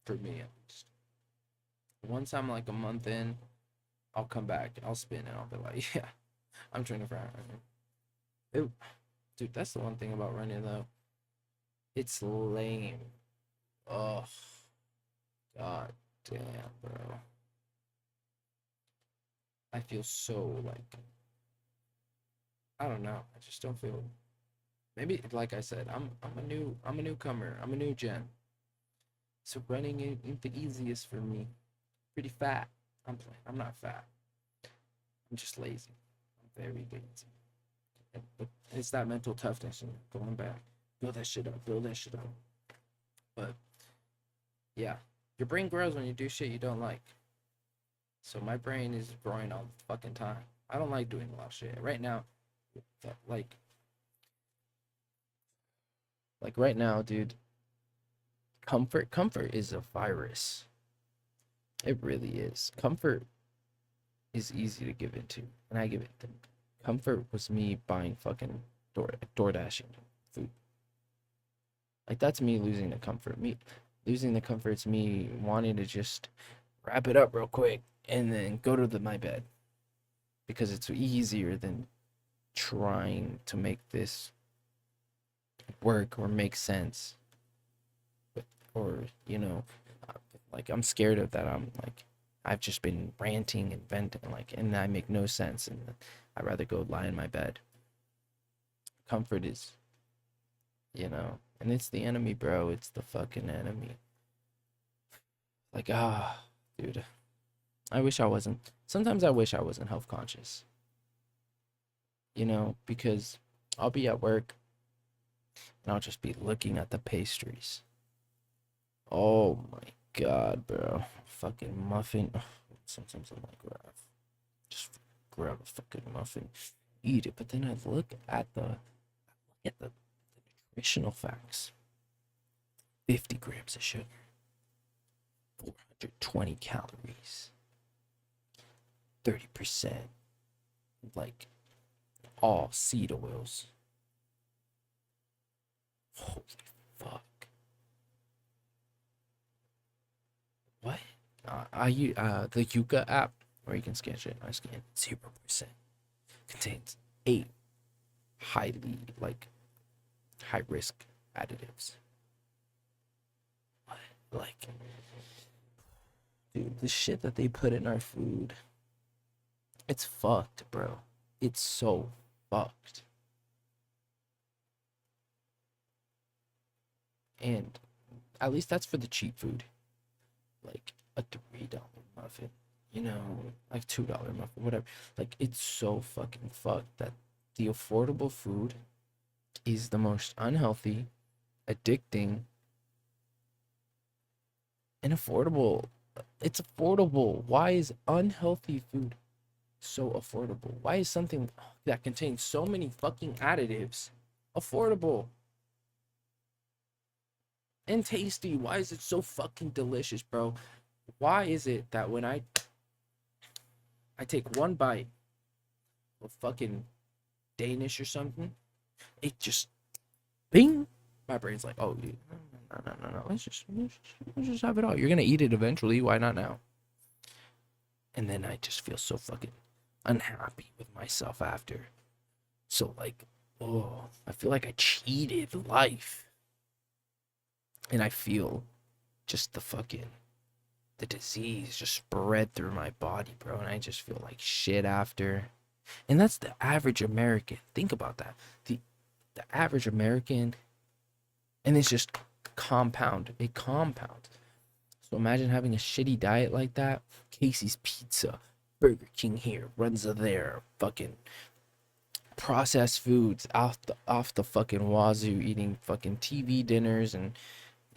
for me at least. Once I'm like a month in, I'll come back, I'll spin, and I'll be like, yeah, I'm training for running. It, dude, that's the one thing about running though. It's lame. Oh, god damn, bro. I feel so like I don't know. I just don't feel. Maybe like I said, I'm a newcomer. I'm a new gen. So running ain't the easiest for me. Pretty fat. I'm playing. I'm not fat. I'm just lazy. I'm very lazy. But it's that mental toughness and going back. Build that shit up. Build that shit up. But yeah, your brain grows when you do shit you don't like. So my brain is growing all the fucking time. I don't like doing a lot of shit. Right now, like right now, dude, comfort is a virus. It really is. Comfort is easy to give into, and I give it to comfort was me buying fucking door dashing food. Like that's me losing the comfort. Me losing the comfort's me wanting to just wrap it up real quick and then go to my bed because it's easier than trying to make this work or make sense. Or like I'm scared of that. I'm like I've just been ranting and venting like and I make no sense and I'd rather go lie in my bed. Comfort is, and it's the enemy, bro. It's the fucking enemy. Like, dude, I wish I wasn't. Sometimes I wish I wasn't health conscious, because I'll be at work and I'll just be looking at the pastries. Oh my God, bro. Fucking muffin. Ugh, sometimes I'm like, just grab a fucking muffin, eat it. But then I look at the nutritional facts. 50 grams of sugar, 420 calories, 30% like all seed oils. Holy fuck. What? I use the Yuka app where you can scan shit. I scan 0%. Contains 8 highly high risk additives. What? Like, dude, the shit that they put in our food, it's fucked, bro. It's so fucked. And at least that's for the cheap food. Like a $3 muffin, like $2 muffin, whatever. Like it's so fucking fucked that the affordable food is the most unhealthy, addicting, and affordable. It's affordable. Why is unhealthy food so affordable? Why is something that contains so many fucking additives affordable? and tasty. Why is it so fucking delicious, bro? Why is it that when I take one bite of fucking Danish or something, it just bing. My brain's like, oh, no. Let's just have it all. You're gonna eat it eventually. Why not now? And then I just feel so fucking unhappy with myself after. So like, oh, I feel like I cheated life, and I feel just the disease just spread through my body, bro, and I just feel like shit after. And that's the average American. Think about that. The average American, and it's just compound. It compounds. So imagine having a shitty diet like that. Casey's Pizza, Burger King here, runs there, fucking processed foods off the fucking wazoo, eating fucking TV dinners, and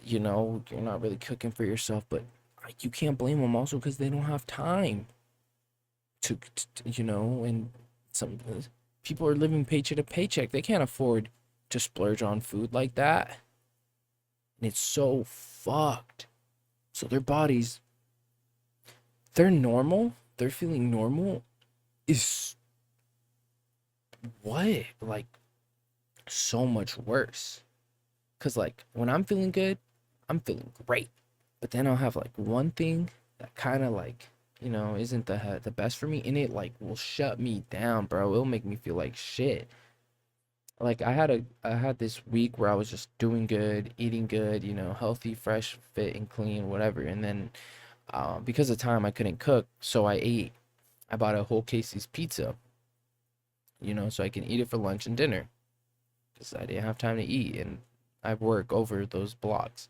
you're not really cooking for yourself, but you can't blame them also because they don't have time and some people are living paycheck to paycheck. They can't afford to splurge on food like that, and it's so fucked. So their bodies, they're normal, they're feeling normal is what, like, so much worse. Because like when I'm feeling good, I'm feeling great, but then I'll have like one thing that kind of like isn't the best for me, and it like will shut me down, bro. It'll make me feel like shit. Like I had this week where I was just doing good, eating good, healthy, fresh, fit, and clean, whatever. And then because of time, I couldn't cook, so I bought a whole Casey's pizza, so I can eat it for lunch and dinner because I didn't have time to eat, and I work over those blocks.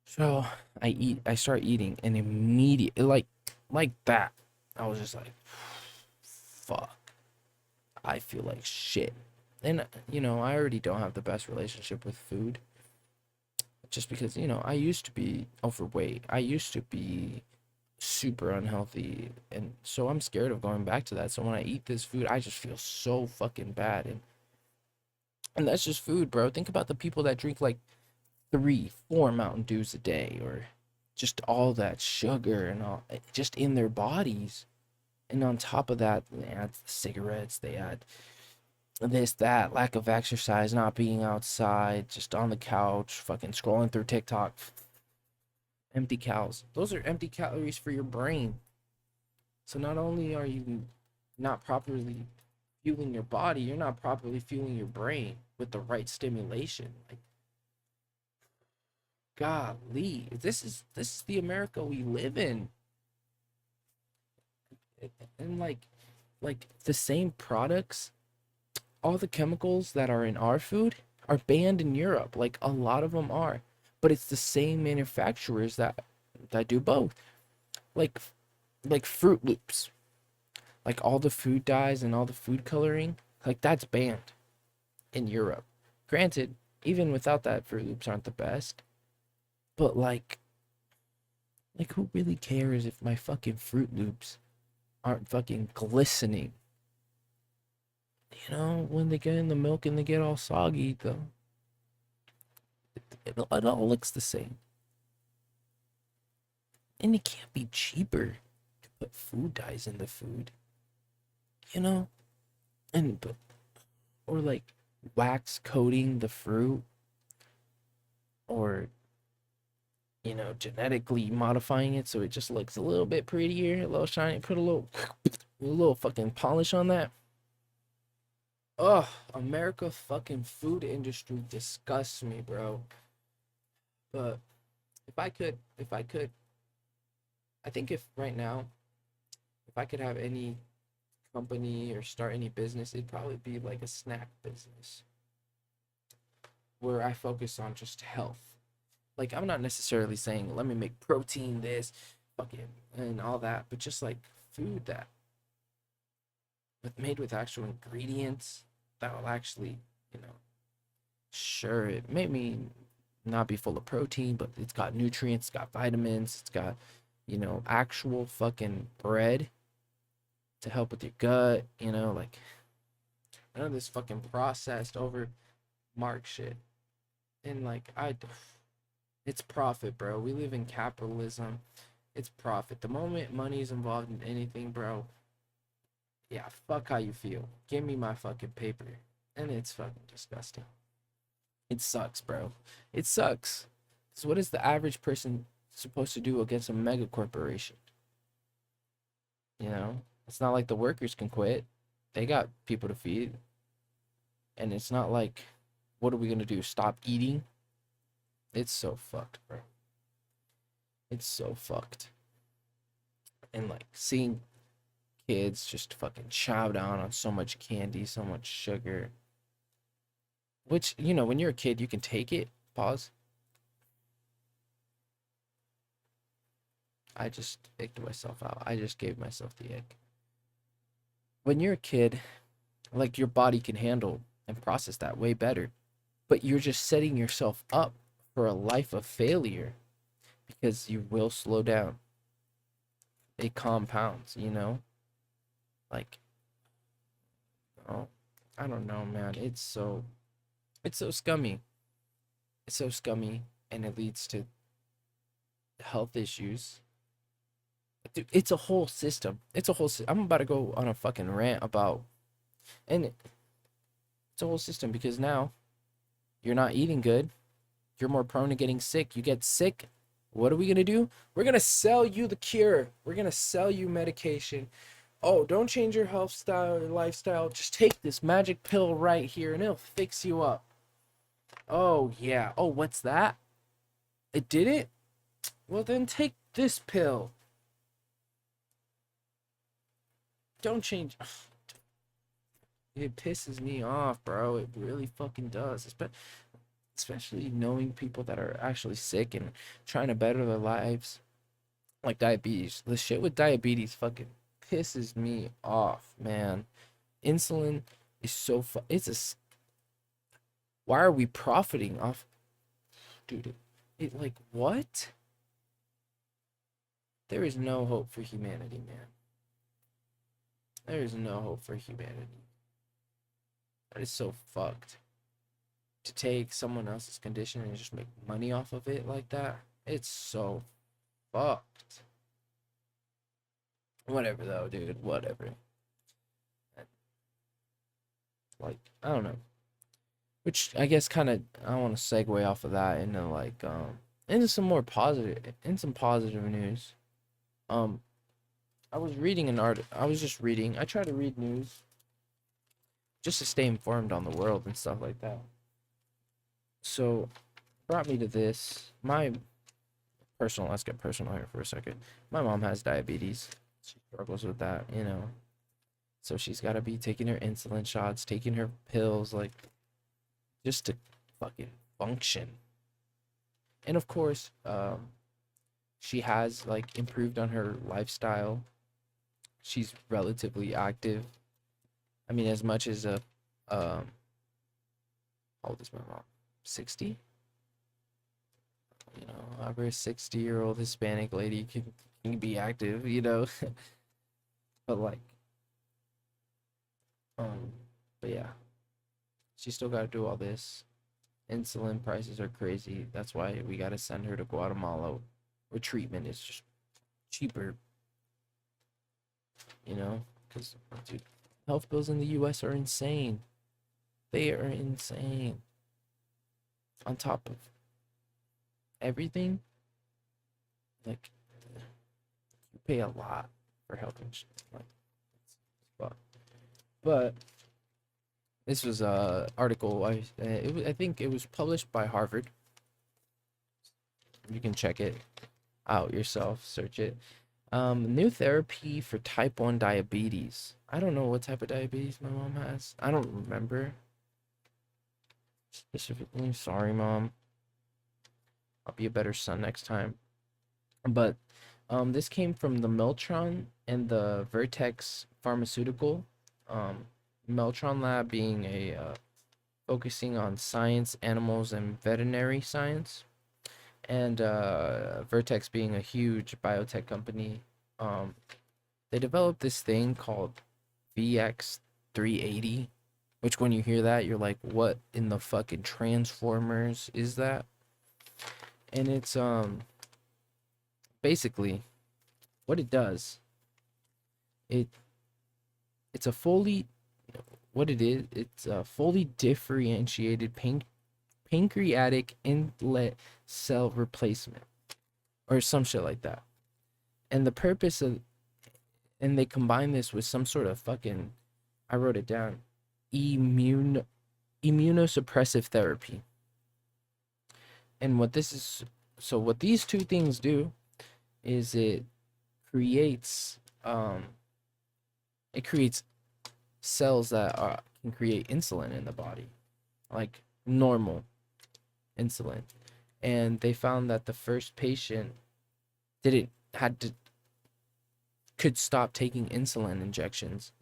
So I start eating, and immediately, like that, I was just like, fuck, I feel like shit. And I already don't have the best relationship with food, just because I used to be overweight. I used to be super unhealthy, and so I'm scared of going back to that. So when I eat this food, I just feel so fucking bad, and that's just food, bro. Think about the people that drink like 3, 4 Mountain Dews a day, or just all that sugar and all just in their bodies. And on top of that, they add cigarettes, they add this, that, lack of exercise, not being outside, just on the couch, fucking scrolling through TikTok. Empty cows. Those are empty calories for your brain. So not only are you not properly fueling your body, you're not properly fueling your brain with the right stimulation. Like, golly, this is the America we live in. And like the same products, all the chemicals that are in our food are banned in Europe. Like a lot of them are, but it's the same manufacturers that do both. Like like Fruit Loops, like all the food dyes and all the food coloring, like that's banned in Europe. Granted, even without that, Fruit Loops aren't the best, but like who really cares if my fucking Fruit Loops aren't fucking glistening? When they get in the milk and they get all soggy, though, it all looks the same. And it can't be cheaper to put food dyes in the food, you know? And, but, or like wax coating the fruit, or, genetically modifying it so it just looks a little bit prettier, a little shiny, put a little fucking polish on that. Ugh, America fucking food industry disgusts me, bro. But if I could, I think if right now, if I could have any company or start any business, it'd probably be like a snack business where I focus on just health. Like I'm not necessarily saying let me make protein this, fucking and all that, but just like food that made with actual ingredients that will actually, you know, sure it may me not be full of protein, but it's got nutrients, it's got vitamins, it's got, actual fucking bread to help with your gut, like none of this fucking processed over mark shit. And like It's profit, bro. We live in capitalism. It's profit. The moment money is involved in anything, bro, yeah, fuck how you feel. Give me my fucking paper. And it's fucking disgusting. It sucks, bro. It sucks. So what is the average person supposed to do against a mega corporation? You know? It's not like the workers can quit. They got people to feed. And it's not like, what are we gonna do? Stop eating? It's so fucked, bro. It's so fucked. And like seeing kids just fucking chow down on so much candy, so much sugar. Which, you know, when you're a kid, you can take it. Pause. I just icked myself out. I just gave myself the ick. When you're a kid, like your body can handle and process that way better. But you're just setting yourself up for a life of failure because you will slow down. It compounds, you know? Like, oh, I don't know, man. It's so scummy. It's so scummy and it leads to health issues. Dude, it's a whole system. It's a whole I'm about to go on a fucking rant about and it's a whole system because now you're not eating good. You're more prone to getting sick. You get sick. What are we going to do? We're going to sell you the cure. We're going to sell you medication. Oh, don't change your health style or lifestyle. Just take this magic pill right here and it'll fix you up. Oh, yeah. Oh, what's that? It did it? Well, then take this pill. Don't change. It pisses me off, bro. It really fucking does. Especially knowing people that are actually sick and trying to better their lives. Like diabetes. The shit with diabetes fucking pisses me off, man. Insulin is so why are we profiting off, dude? It like what? There is no hope for humanity, man. There is no hope for humanity. That is so fucked. To take someone else's condition and just make money off of it like that, it's so fucked. Whatever though, dude. Whatever. Like I don't know. Which I guess kind of I want to segue off of that into like into some positive news. Um, I was reading an art. I was just reading. I try to read news just to stay informed on the world and stuff like that. So, brought me to this. My personal. Let's get personal here for a second. My mom has diabetes. She struggles with that, you know. So she's got to be taking her insulin shots, taking her pills, like just to fucking function. And of course, she has like improved on her lifestyle. She's relatively active. I mean, as much as a how old is my mom? 60? You know, however, a 60-year-old Hispanic lady can be active, you know. But like, um, but yeah, she still got to do all this. Insulin prices are crazy. That's why we got to send her to Guatemala where treatment is just cheaper, you know? Because, dude, health bills in the US are insane. They are insane. On top of everything, like, you pay a lot for health insurance. Like, fuck. But this was a article. I think it was published by Harvard. You can check it out yourself. Search it. New therapy for type 1 diabetes. I don't know what type of diabetes my mom has. I don't remember specifically. Sorry, mom. I'll be a better son next time. But this came from the Meltron and the Vertex Pharmaceutical. Meltron Lab being a focusing on science, animals, and veterinary science, and Vertex being a huge biotech company. They developed this thing called VX380, which when you hear that, you're like, what in the fucking Transformers is that? And it's basically what it does. It it's a fully what it is. It's a fully differentiated pancreatic islet cell replacement or some shit like that. And the purpose of and they combine this with some sort of fucking I wrote it down immune immunosuppressive therapy. And what this is so what these two things do is creates um it creates cells that can create insulin in the body, like normal insulin. And they found that the first patient didn't had to could stop taking insulin injections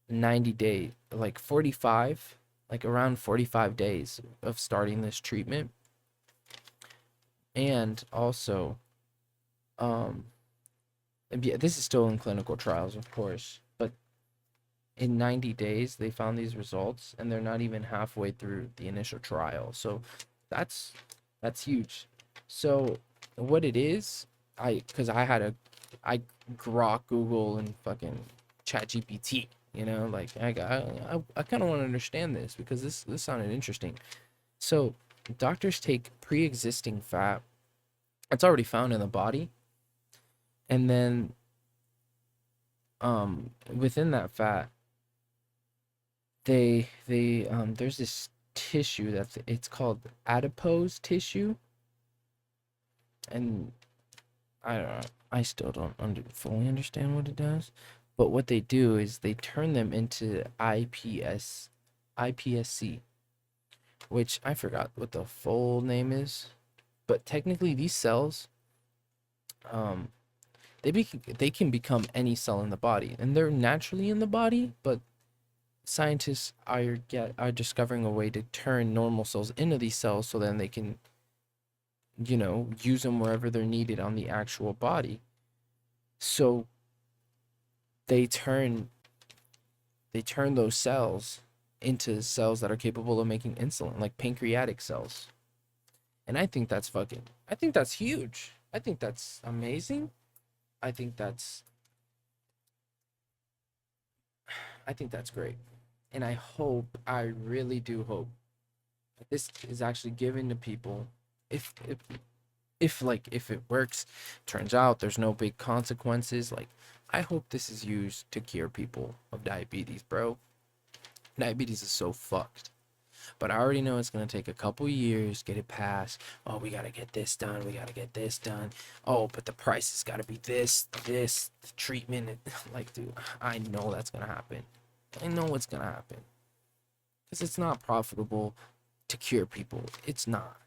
90 days, like 45, like around 45 days of starting this treatment. And also, yeah, this is still in clinical trials, of course, but in 90 days they found these results and they're not even halfway through the initial trial. So that's huge. So what it is, because I grok Google and fucking chat GPT, like I kind of want to understand this because this sounded interesting. So doctors take pre-existing fat that's already found in the body, and then within that fat they there's this tissue it's called adipose tissue. And I don't know, I still don't fully understand what it does, but what they do is they turn them into iPSC, which I forgot what the full name is, but technically these cells um they can become any cell in the body, and they're naturally in the body, but scientists are discovering a way to turn normal cells into these cells so then they can use them wherever they're needed on the actual body. So they turn those cells into cells that are capable of making insulin, like pancreatic cells. And I think that's huge. I think that's amazing. I think that's great. And I really do hope that this is actually given to people. If it works, turns out there's no big consequences, like I hope this is used to cure people of diabetes, bro. Diabetes is so fucked. But I already know it's gonna take a couple years, get it passed. Oh, we gotta get this done. We gotta get this done. Oh, but the price has gotta be this, the treatment. Like, dude, I know that's gonna happen. I know what's gonna happen. Because it's not profitable to cure people. It's not.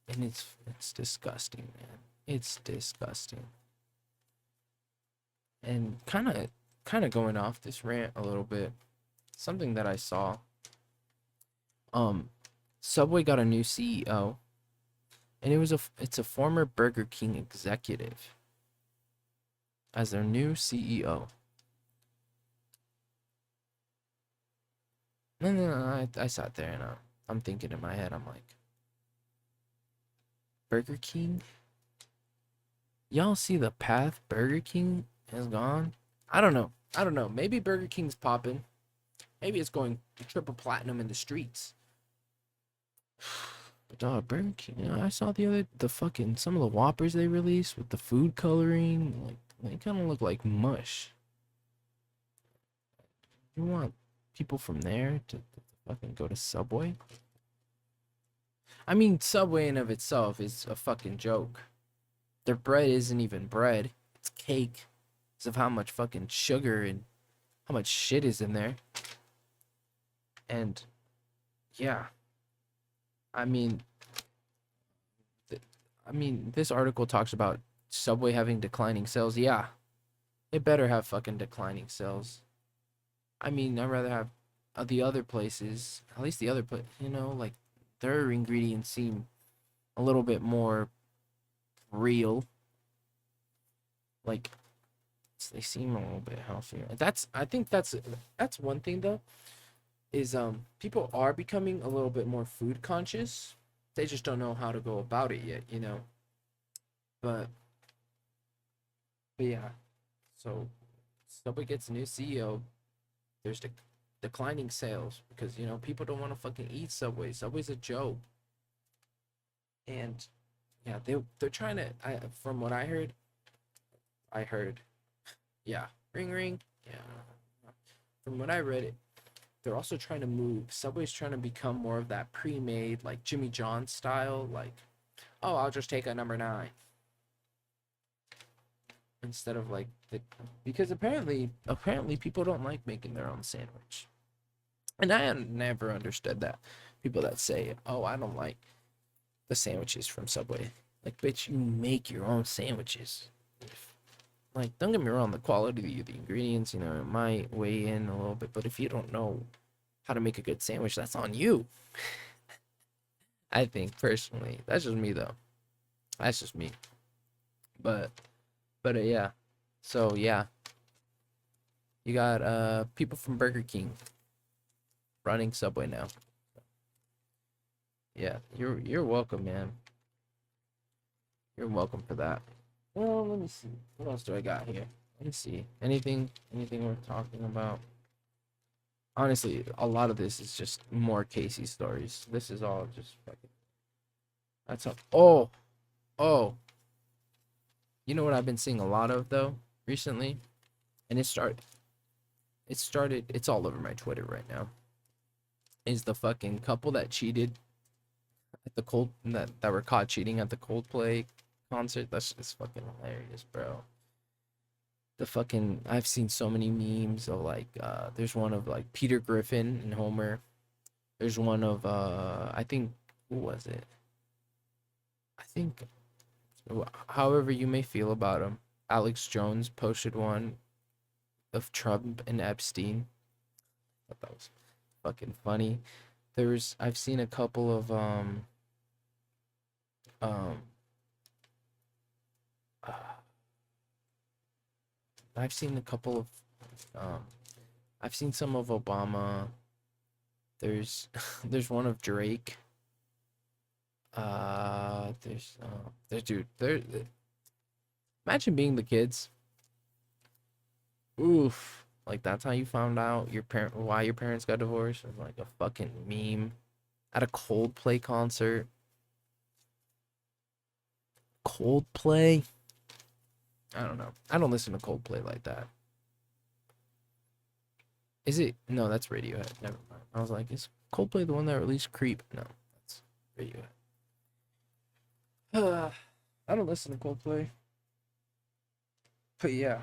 And it's disgusting, man. It's disgusting. And kind of going off this rant a little bit. Something that I saw. Um, Subway got a new CEO, and it's a former Burger King executive as their new CEO. And then I sat there and I'm thinking in my head, I'm like, Burger King? Y'all see the path Burger King has gone? I don't know. Maybe Burger King's popping. Maybe it's going triple platinum in the streets. But dog, Burger King, I saw the fucking some of the Whoppers they released with the food coloring, like they kind of look like mush. You want people from there to fucking go to Subway? I mean, Subway in of itself is a fucking joke. Their bread isn't even bread; it's cake. Because of how much fucking sugar and how much shit is in there. And yeah, I mean, this article talks about Subway having declining sales. Yeah, it better have fucking declining sales. I mean, I'd rather have the other places, at least the other place, like their ingredients seem a little bit more real. Like they seem a little bit healthier. I think that's one thing though, is people are becoming a little bit more food conscious. They just don't know how to go about it yet. But yeah, so Subway gets a new CEO. There's declining sales because people don't want to fucking eat Subway. Subway's a joke, and yeah, they're trying to. From what I heard, yeah, ring ring, yeah. From what I read, they're also trying to move. Subway's trying to become more of that pre-made, like Jimmy John style, like, oh, I'll just take a number 9 instead of like because apparently people don't like making their own sandwich, and I never understood that. People that say, oh, I don't like the sandwiches from Subway, like, bitch, you make your own sandwiches. Like, don't get me wrong, the quality of the ingredients, it might weigh in a little bit, but if you don't know how to make a good sandwich, that's on you. I think personally, that's just me though. That's just me. But yeah. So yeah, you got people from Burger King running Subway now. Yeah, you're welcome, man. You're welcome for that. Well, let me see. What else do I got here? Let me see. Anything worth talking about? Honestly, a lot of this is just more Casey stories. This is all just fucking. That's all. Oh. You know what I've been seeing a lot of though recently, and it started. It's all over my Twitter right now. Is the fucking couple that cheated at the that were caught cheating at the Coldplay concert? That's just fucking hilarious, bro. I've seen so many memes of like there's one of like Peter Griffin and Homer. There's one of I think, who was it? I think, however you may feel about him, Alex Jones posted one of Trump and Epstein. I thought that was fucking funny. I've seen a couple of um uh, I've seen a couple of um I've seen some of Obama. There's there's one of Drake. There's dude. Imagine being the kids. Oof. Like, that's how you found out why your parents got divorced. It was like a fucking meme at a Coldplay concert. Coldplay? I don't know. I don't listen to Coldplay like that. Is it? No, that's Radiohead. Never mind. I was like, is Coldplay the one that released Creep? No, that's Radiohead. I don't listen to Coldplay. But yeah.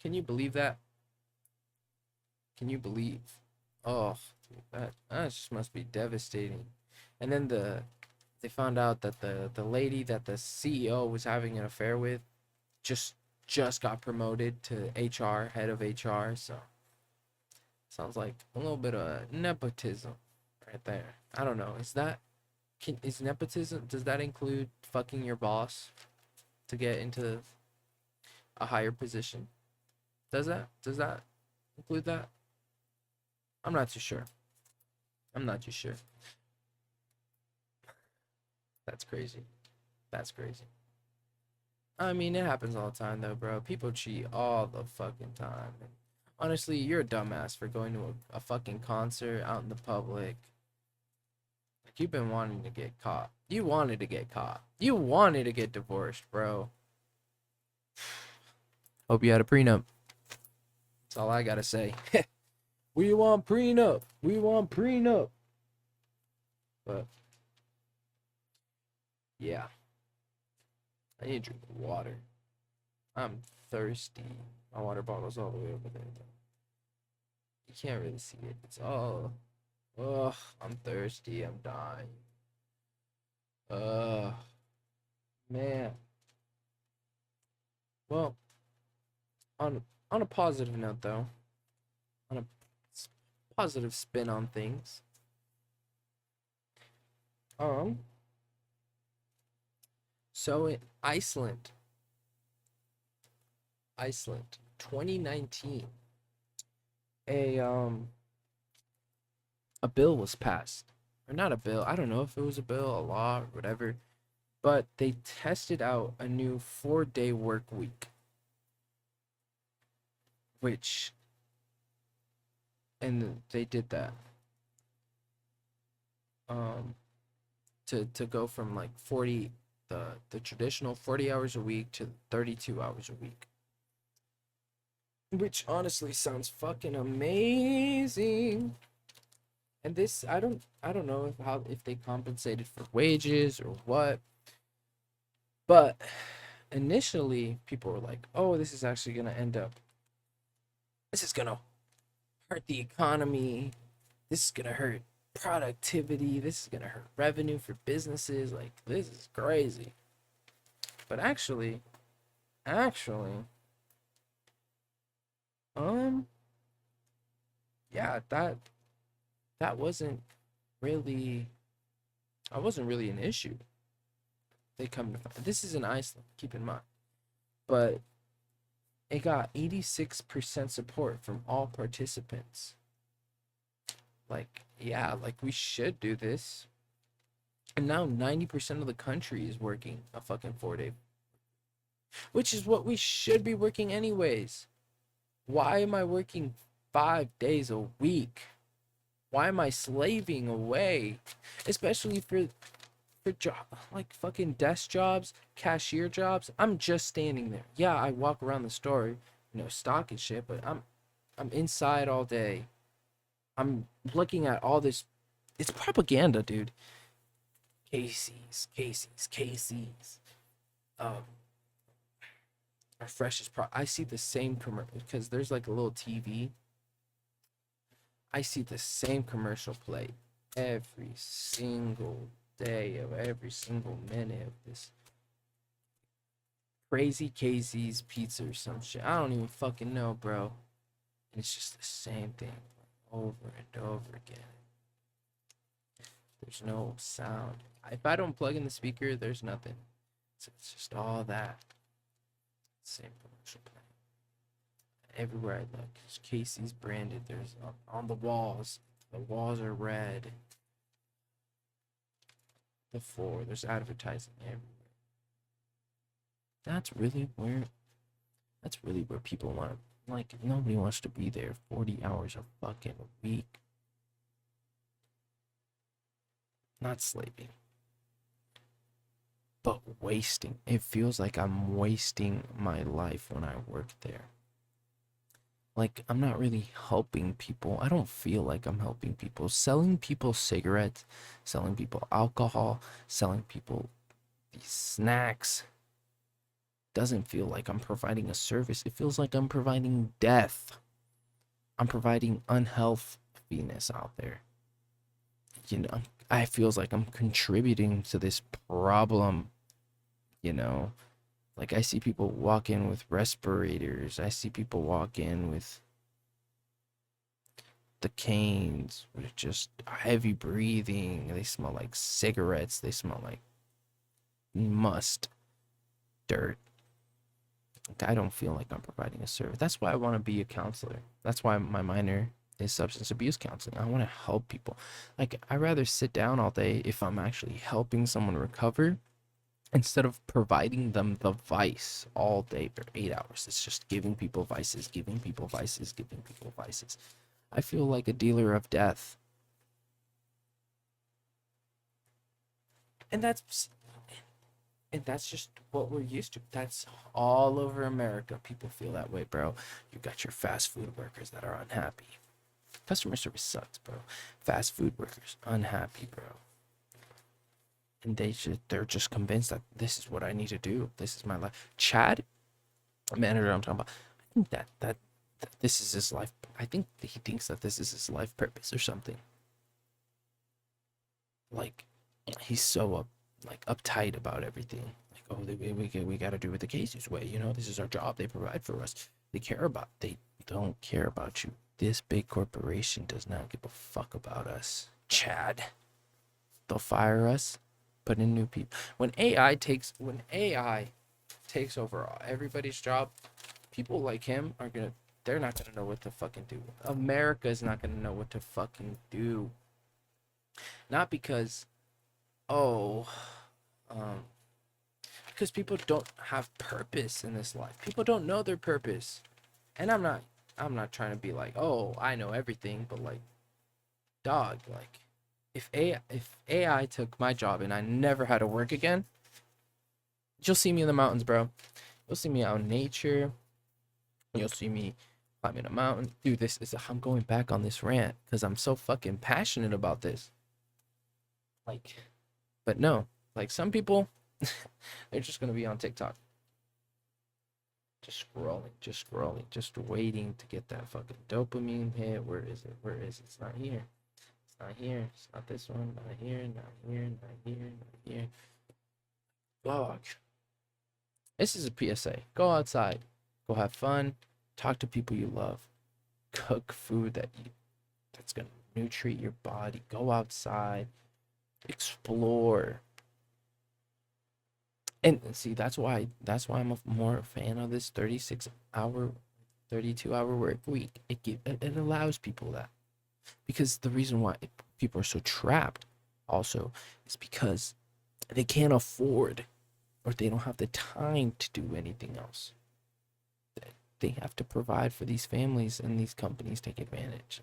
Can you believe that? Can you believe? Oh, that just must be devastating. And then they found out that the lady that the CEO was having an affair with just got promoted to HR, head of HR. So sounds like a little bit of nepotism right there. I don't know. Is nepotism, does that include fucking your boss to get into a higher position? Does that include that? I'm not too sure. That's crazy. That's crazy. I mean, it happens all the time though, bro. People cheat all the fucking time. And honestly, you're a dumbass for going to a fucking concert out in the public. Like, you've been wanting to get caught. You wanted to get caught. You wanted to get divorced, bro. Hope you had a prenup. That's all I gotta say. We want prenup. We want prenup. But yeah, I need to drink water. I'm thirsty. My water bottle's all the way over there. You can't really see it. It's all. Ugh, I'm thirsty. I'm dying. Ugh, man. Well, on a positive note though, on a positive spin on things. So in Iceland, 2019, a bill was passed, or not a bill. I don't know if it was a bill, a law, or whatever. but they tested out a new 4-day work week, which, and they did that um to go from like 40, the traditional 40 hours a week to 32 hours a week, which honestly sounds fucking amazing. And this, I don't know if they compensated for wages or what, but initially people were like, oh, this is actually going to end up, this is going to hurt the economy, this is going to hurt productivity, this is going to hurt revenue for businesses, like this is crazy. But actually, um yeah, that wasn't really, I wasn't really an issue. They come to find, this is in Iceland, keep in mind, but it got 86% support from all participants. Like, yeah, like we should do this. And now 90% of the country is working a fucking 4-day, which is what we should be working anyways. Why am I working 5 days a week? Why am I slaving away? Especially for job, like fucking desk jobs, cashier jobs. I'm just standing there. Yeah, I walk around the store, stock and shit, but I'm inside all day. I'm looking at all this. It's propaganda, dude. Casey's. Um, our freshest pro. I see the same commercial because there's like a little TV. I see the same commercial play every single day of every single minute of this crazy Casey's pizza or some shit. I don't even fucking know, bro. And it's just the same thing over and over again. There's no sound. If I don't plug in the speaker, there's nothing. So it's just all that same commercial play. Everywhere I look, it's Casey's branded. There's on the walls. The walls are red. The floor. There's advertising everywhere. That's really where. That's really where people want to. Like, nobody wants to be there 40 hours a fucking week. Not slaving, but wasting. It feels like I'm wasting my life when I work there. Like, I'm not really helping people. I don't feel like I'm helping people. Selling people cigarettes, selling people alcohol, selling people these snacks doesn't feel like I'm providing a service. It feels like I'm providing death. I'm providing unhealthiness out there. You know, I feels like I'm contributing to this problem, you know. Like, I see people walk in with respirators. I see people walk in with the canes, with just heavy breathing. They smell like cigarettes. They smell like must, dirt. Like, I don't feel like I'm providing a service. That's why I want to be a counselor. That's why my minor is substance abuse counseling. I want to help people. Like, I'd rather sit down all day if I'm actually helping someone recover instead of providing them the vice all day for 8 hours. It's just giving people vices, giving people vices, giving people vices. I feel like a dealer of death. And that's just what we're used to. That's all over America. People feel that way, bro. You got your fast food workers that are unhappy. Customer service sucks, bro. Fast food workers unhappy, bro. And they're just convinced that this is what I need to do. This is my life. Chad, manager I'm talking about, I think that this is his life. I think that he thinks that this is his life purpose or something. Like, he's so uptight about everything. Like, oh, we got to do it the Casey's way. This is our job. They provide for us. They don't care about you. This big corporation does not give a fuck about us. Chad, they'll fire us, put in new people. When AI takes over everybody's job, people like him they're not gonna know what to fucking do. America is not gonna know what to fucking do. Not because, oh, um, because people don't have purpose in this life. People don't know their purpose. And I'm not trying to be like, oh, I know everything, but like, dog, like, if AI took my job and I never had to work again, you'll see me in the mountains, bro. You'll see me out in nature. You'll see me climbing a mountain. Dude, I'm going back on this rant because I'm so fucking passionate about this. Like, but no, like some people, they're just gonna be on TikTok, just scrolling, just waiting to get that fucking dopamine hit. Where is it? Where is it? It's not here. It's not here. It's not this one. Not here. Not here. Not here. Not here. Dog. This is a PSA. Go outside. Go have fun. Talk to people you love. Cook food that's gonna nutrient your body. Go outside. Explore. And see, that's why I'm more a fan of this 36-hour, 32-hour work week. It allows people that, because the reason why people are so trapped also is because they can't afford, or they don't have the time to do anything else. They have to provide for these families, and these companies take advantage.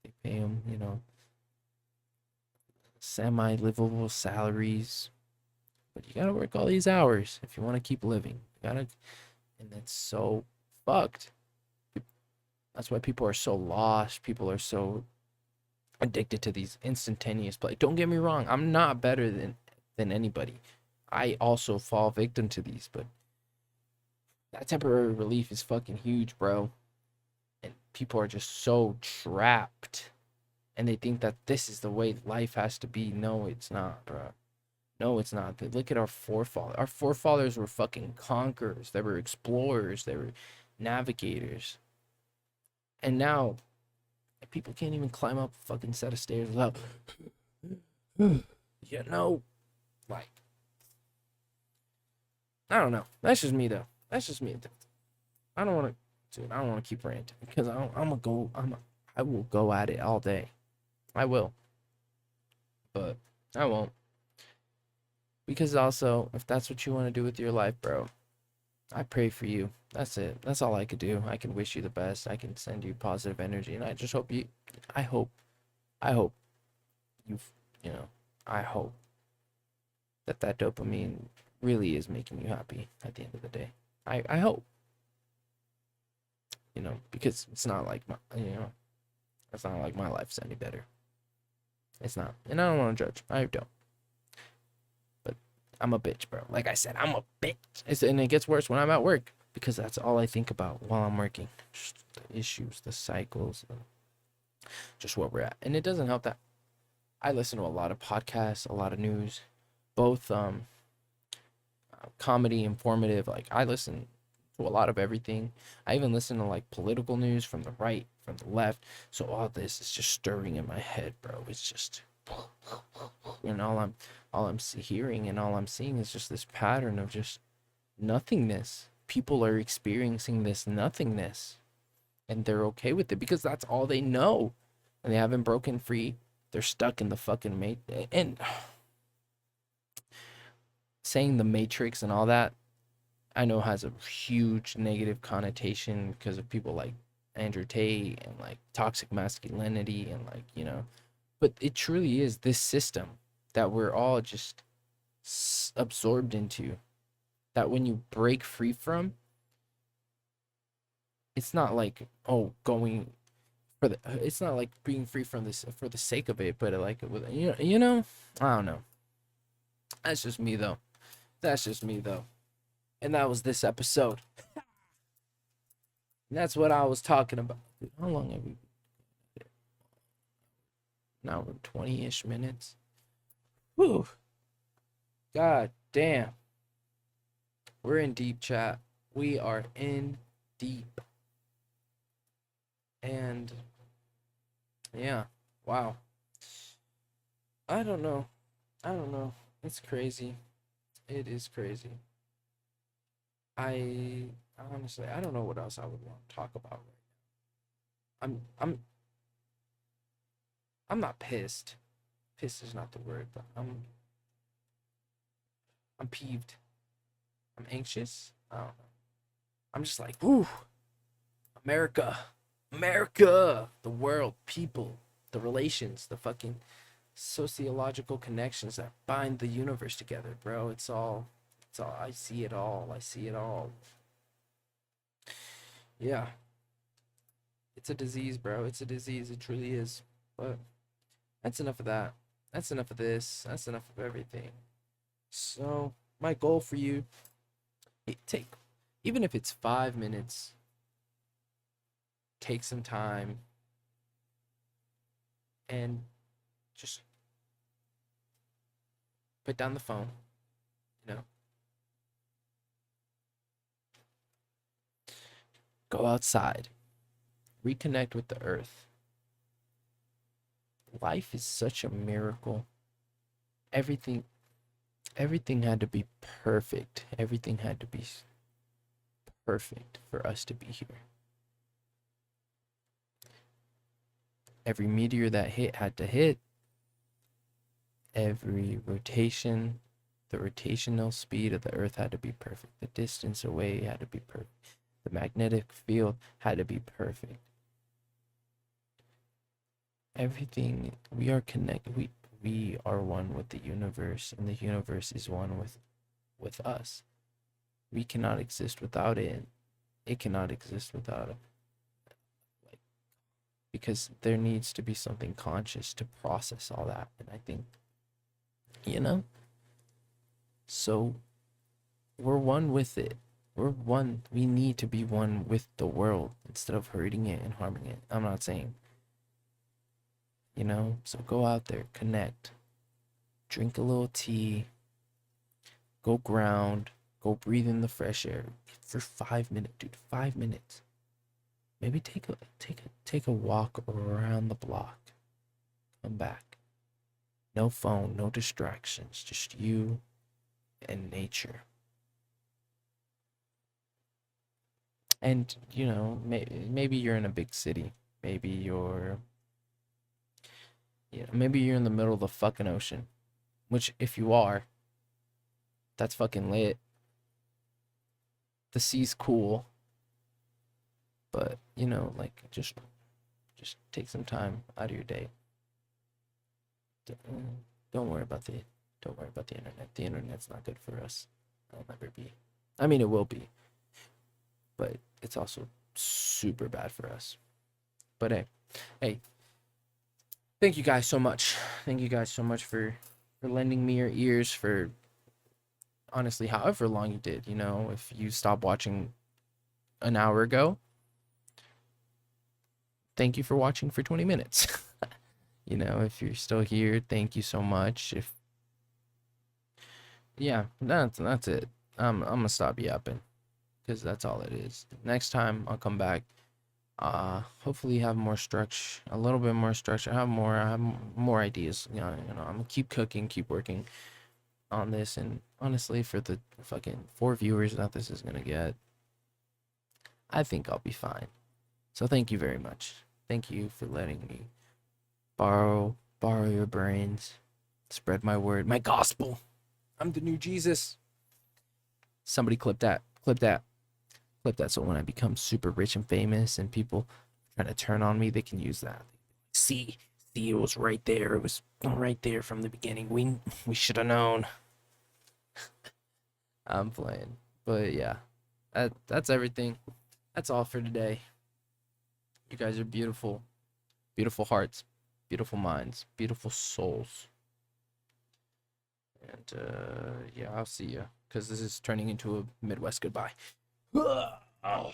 They pay them, semi-livable salaries, but you gotta work all these hours if you want to keep living. And it's so fucked. That's why people are so lost. People are so addicted to these instantaneous play. Don't get me wrong, I'm not better than anybody. I also fall victim to these, but that temporary relief is fucking huge, bro. And people are just so trapped, and they think that this is the way life has to be. No, it's not, bro. No, it's not. Look at our forefathers. Our forefathers were fucking conquerors. They were explorers. They were navigators. And now, people can't even climb up a fucking set of stairs without, like, I don't know. That's just me, though. That's just me. I don't want to, dude. I don't want to keep ranting because I will go at it all day. I will, but I won't. Because also, if that's what you want to do with your life, bro, I pray for you. That's it. That's all I could do. I can wish you the best. I can send you positive energy, and I just hope I hope you've, I hope that dopamine really is making you happy at the end of the day. I hope, because it's not like it's not like my life's any better. It's not, and I don't want to judge. I don't. I'm a bitch, bro. Like I said, I'm a bitch. And it gets worse when I'm at work, because that's all I think about while I'm working. Just the issues, the cycles, just where we're at. And it doesn't help that I listen to a lot of podcasts, a lot of news, both comedy, informative. Like, I listen to a lot of everything. I even listen to like political news from the right, from the left. So all this is just stirring in my head, bro. It's just, and all I'm hearing and all I'm seeing is just this pattern of just nothingness. People are experiencing this nothingness, and they're okay with it because that's all they know, and they haven't broken free. They're stuck in the fucking and saying the Matrix and all that, I know has a huge negative connotation because of people like Andrew Tate and like toxic masculinity and like, but it truly is this system that we're all just absorbed into, that when you break free from, it's not like, going for it's not like being free from this for the sake of it, but like, I don't know. That's just me though. And that was this episode. And that's what I was talking about. Dude, how long have we been? Now we're 20-ish minutes. Whew. God damn. We're in deep, chat. We are in deep. And yeah, wow. I don't know. It's crazy. It is crazy. I honestly, I don't know what else I would want to talk about right now. I'm not pissed. Pissed is not the word, but I'm peeved. I'm anxious. I don't know. I'm just like, ooh, America, America, the world, people, the relations, the fucking sociological connections that bind the universe together, bro. It's all, I see it all. I see it all. Yeah, it's a disease, bro. It's a disease. It truly is. But that's enough of that. That's enough of this. That's enough of everything. So, my goal for you, take, even if it's 5 minutes, take some time and just put down the phone, you know, go outside, reconnect with the earth. Life is such a miracle. Everything everything had to be perfect. Everything had to be perfect for us to be here. Every meteor that hit had to hit. Every rotation, the rotational speed of the earth had to be perfect. The distance away had to be perfect. The magnetic field had to be perfect. Everything, we are connected. We are one with the universe, and the universe is one with us. We cannot exist without it. It cannot exist without it. Like, because there needs to be something conscious to process all that. And I think, you know, so we're one with it. We're one. We need to be one with the world instead of hurting it and harming it. I'm not saying, you know, so go out there, connect, drink a little tea, go ground, go breathe in the fresh air for 5 minutes, dude. 5 minutes. Maybe take a walk around the block. Come back. No phone, no distractions, just you and nature. And you know, maybe you're in a big city. Maybe you're, maybe you're in the middle of the fucking ocean. Which, if you are, that's fucking lit. The sea's cool, but you know, like just take some time out of your day. Don't worry about the don't worry about the internet. The internet's not good for us. It'll never be. I mean, it will be, but it's also super bad for us. But hey, thank you guys so much. Thank you guys so much for lending me your ears for honestly however long you did. You know, if you stopped watching an hour ago, thank you for watching for 20 minutes. You know, if you're still here, thank you so much. If yeah, that's it. I'm gonna stop yapping because that's all it is. Next time I'll come back. Hopefully have more structure, a little bit more structure. I have more ideas. I'm gonna keep cooking, keep working on this, and honestly, for the fucking 4 viewers that this is gonna get, I think I'll be fine. So thank you very much. Thank you for letting me borrow your brains, spread my word, my gospel. I'm the new Jesus. Somebody clip that. So when I become super rich and famous and people trying to turn on me, they can use that. See, it was right there. It was right there from the beginning. We should have known. I'm playing. But yeah. That's everything. That's all for today. You guys are beautiful. Beautiful hearts, beautiful minds, beautiful souls. And yeah, I'll see you because this is turning into a Midwest goodbye. Oh.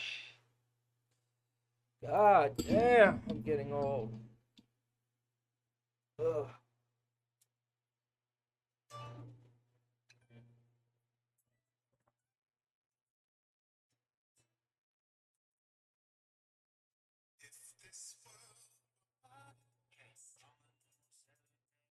God damn, I'm getting old. Ugh.